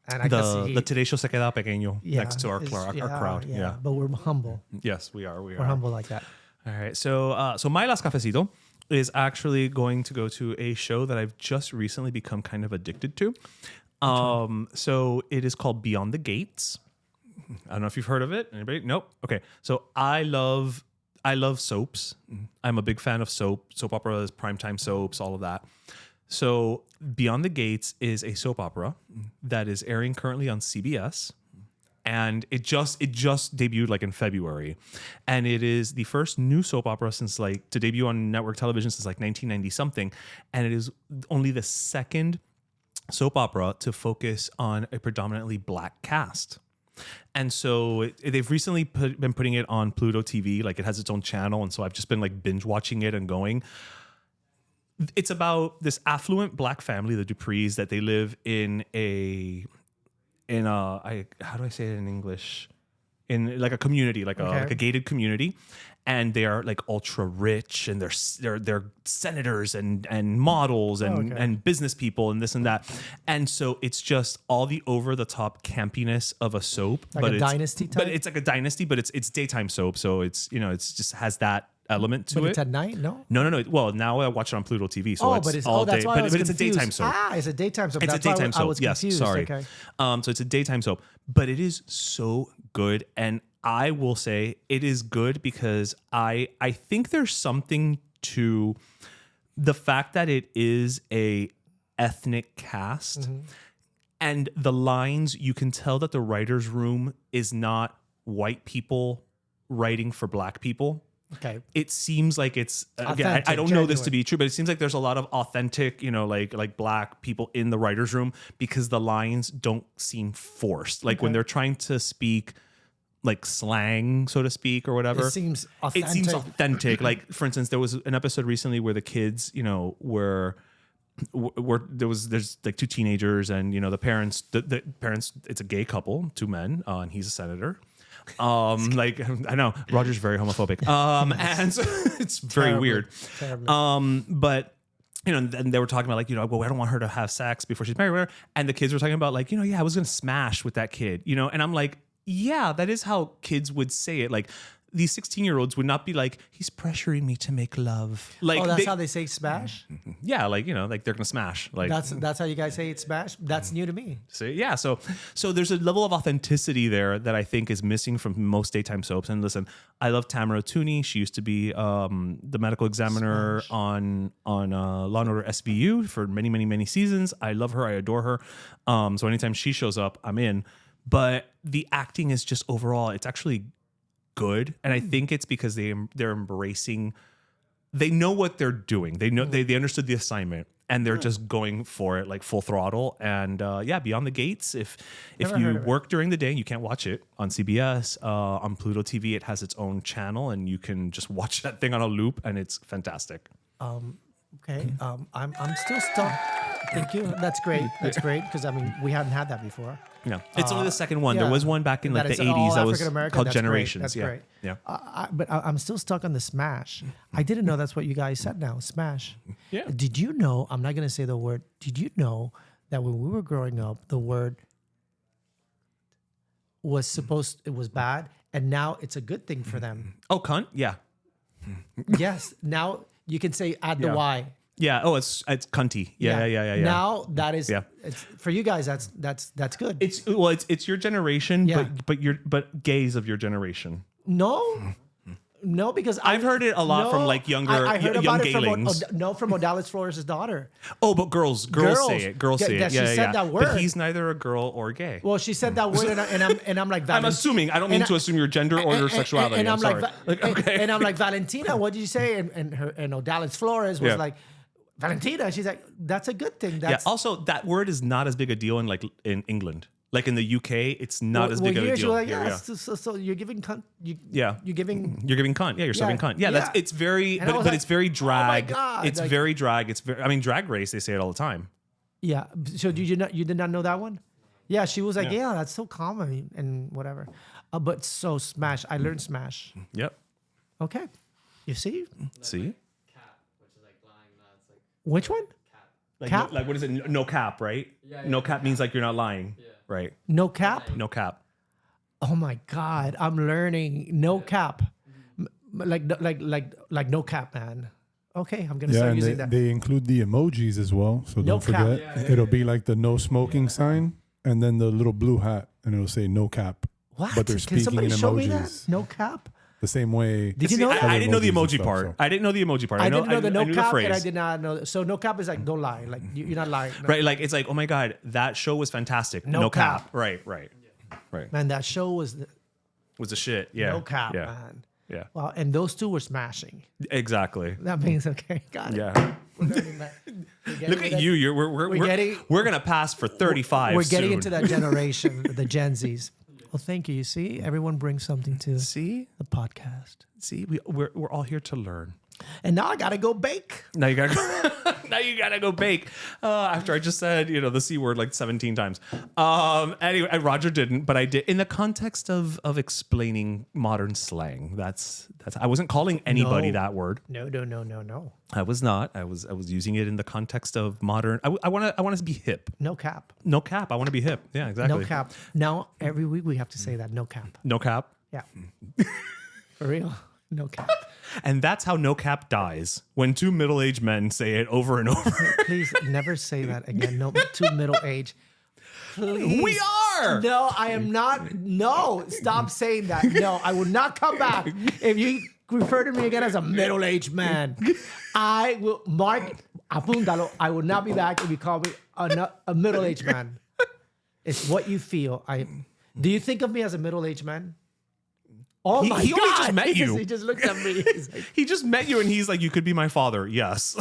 And I could see the Today Show se queda pequeño yeah, next to our it's- crowd. Yeah. But we're humble. Yes, we are. We We're are. humble like that. All right. So my last cafecito is actually going to go to a show that I've just recently become kind of addicted to. So it is called Beyond the Gates. I don't know if you've heard of it. Anybody? Nope. Okay. So I love soaps. I'm a big fan of soap operas, primetime soaps, all of that. So Beyond the Gates is a soap opera that is airing currently on CBS. And it just debuted like in February, and it is the first new soap opera to debut on network television since like 1990 something, and it is only the second soap opera to focus on a predominantly black cast. And so they've recently been putting it on Pluto TV, like it has its own channel, and so I've just been like binge watching it and going. It's about this affluent black family, the Duprees, that they live in how do I say it in English? In like a community, like a gated community, and they are like ultra rich, and they're senators and models and business people and this and that, and so it's just all the over the top campiness of a soap, Like but a it's dynasty type? but it's like a dynasty, but it's daytime soap, so it's it's just has that element to But it. it's at night, no? No. Well, now I watch it on Pluto TV, so it's all that's day. why I was But it's a confused. daytime soap. It's a daytime soap. It's That's a why daytime I soap. was Yes, confused. sorry. Okay. So it's a daytime soap, but it is so good, and I will say it is good because I think there's something to the fact that it is a ethnic cast, and the lines, you can tell that the writer's room is not white people writing for black people. Okay. It seems like it's again, I Authentic, don't know this to genuine. be true, but it seems like there's a lot of authentic, like black people in the writer's room, because the lines don't seem forced. Like when they're trying to speak like slang, so to speak, or whatever. It seems authentic. It seems authentic. Like, for instance, there was an episode recently where the kids, were there's like two teenagers, and the parents, it's a gay couple, two men, and he's a senator. Like, I know Roger's very homophobic. And so it's very Terribly, weird. terribly. But and they were talking about like, well, I don't want her to have sex before she's married, whatever. And the kids were talking about like, I was gonna smash with that kid, and I'm like, yeah, that is how kids would say it. Like, these 16-year-olds would not be like, he's pressuring me to make love. Like, That's how they say smash? yeah, like, like they're gonna smash. Like, That's how you guys say it smash? That's new to me. so yeah, so there's a level of authenticity there that I think is missing from most daytime soaps. And listen, I love Tamara Tooney. She used to be the medical examiner on Law and Order SVU for many, many, many seasons. I love her. I adore her. So anytime she shows up, I'm in. But the acting is just overall, it's actually good, and I think it's because they're embracing. They know what they're doing. They know they understood the assignment, and they're just going for it like full throttle. And Beyond the Gates. If you work during the day, you can't watch it on CBS. On Pluto TV, it has its own channel, and you can just watch that thing on a loop, and it's fantastic. Okay. I'm still stuck. Thank you. That's great. That's great, because we hadn't had that before. Yeah, it's only the second one. yeah. There was one back in like That the is all 80s that was African-American. called That's great. Generations. That's yeah, great. yeah. But I'm still stuck on the smash. I didn't know that's what you guys said now, smash. Yeah. Did you know, I'm not going to say the word, did you know that when we were growing up, the word it was bad, and now it's a good thing for them? Oh, cunt. Yeah. Yes. Now you can say add the Yeah. Y. Yeah. Oh, it's cunty. Yeah. Now that is, Yeah. it's, for you guys, that's good. It's your generation, Yeah. but gays of your generation. No, No, because I've heard it a lot from, like, younger- I heard young about it from gaylings. from Odalis Flores' daughter. Oh, but girls say it. Girls Yeah, say that it. she said that But word. he's neither a girl or gay. Well, she said that word, and I'm like, I'm assuming. I don't mean to assume your gender or your sexuality. And I'm sorry. okay. And I'm like, Valentina, what did you say? And Odalis Flores was Yeah. like, Valentina. She's like, that's a good thing. Yeah. That's Also, that word is not as big a deal in England. Like in the UK, it's not as big of a here deal. you're like, Here, yeah, so you're giving cunt. Yeah. You're giving. You're giving cunt. Yeah, you're subbing cunt. Yeah, yeah. it's very, And I but was like, it's very drag. oh my God, It's like- very drag. It's very. I mean, Drag Race. They say it all the time. Yeah. So you did not know that one? Yeah. She was like, yeah, that's so common and whatever. But so Smash. I learned Smash. Yep. Okay. You see? See, Cap, which is like lying. That's like Which one? cap. like, Cap? like what is it? No cap, right? Yeah, no yeah, cap means like you're not lying, Yeah. right? No cap? No cap. Oh my God. I'm learning no cap. Like no cap, man. Okay. I'm going to Yeah, start and using they, that. they include the emojis as well. So No don't cap. forget. It'll be like the no smoking sign and then the little blue hat and it'll say no cap. What? But they're Can speaking somebody in show me that? emojis. No cap? The same way. Did you See, know that? I didn't know the emojis and emoji stuff, part. so. I didn't know the emoji part. I didn't know the no knew cap, phrase. and I did not know. So no cap is like don't lie, like you're not lying. No. Right, like it's like, oh my god, that show was fantastic. No No, cap. cap. Right. Man, that show was Was the shit. Yeah. no cap, Yeah. man. Yeah. Wow, and those two were smashing. Exactly. That means okay, got it. Yeah. We're getting back- we're getting Look to at that- you. We're gonna pass for 35. We're getting soon. into that generation, the Gen Zs. Well, thank you. You see, everyone brings something to See, the podcast. see, we're all here to learn. And now I gotta go bake. Now you gotta now you gotta go bake. After I just said the C word like 17 times. Anyway, and Roger didn't, but I did in the context of explaining modern slang. That's I wasn't calling anybody No. that word. No. I was not. I was using it in the context of modern. I want to be hip. No cap. No cap. I want to be hip. Yeah, exactly. No cap. Now every week we have to say that. No cap. No cap. Yeah. For real. No cap. And that's how no cap dies. When two middle-aged men say it over and over. Please never say that again. No, too middle age. Please. We are. No, I am not. No, stop saying that. No, I will not come back. If you refer to me again as a middle-aged man, I will mark apúntalo. I will not be back if you call me a middle-aged man. It's what you feel. Do you think of me as a middle-aged man? Oh He- my he God. only just met you. He just looked at me. He's like, He just met you and he's like, you could be my father. Yes.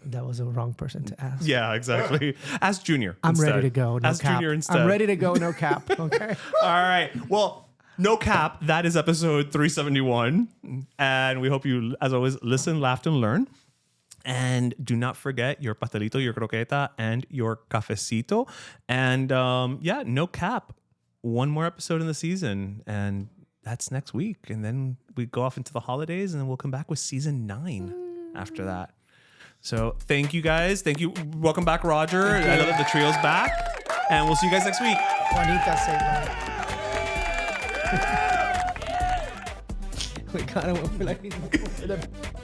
that was a wrong person to ask. Yeah, exactly. Ask Junior. I'm instead. ready to go. No Ask cap. Junior instead. I'm ready to go. No cap. Okay. All right. Well, no cap. That is episode 371. And we hope you, as always, listen, laughed, and learn. And do not forget your pastelito, your croqueta, and your cafecito. And yeah, no cap. One more episode in the season. And that's next week. And then we go off into the holidays and then we'll come back with season 9 after that. So thank you guys. Thank you. Welcome back, Roger. I love that the trio's back. And we'll see you guys next week. Juanita said that. We kind of went for like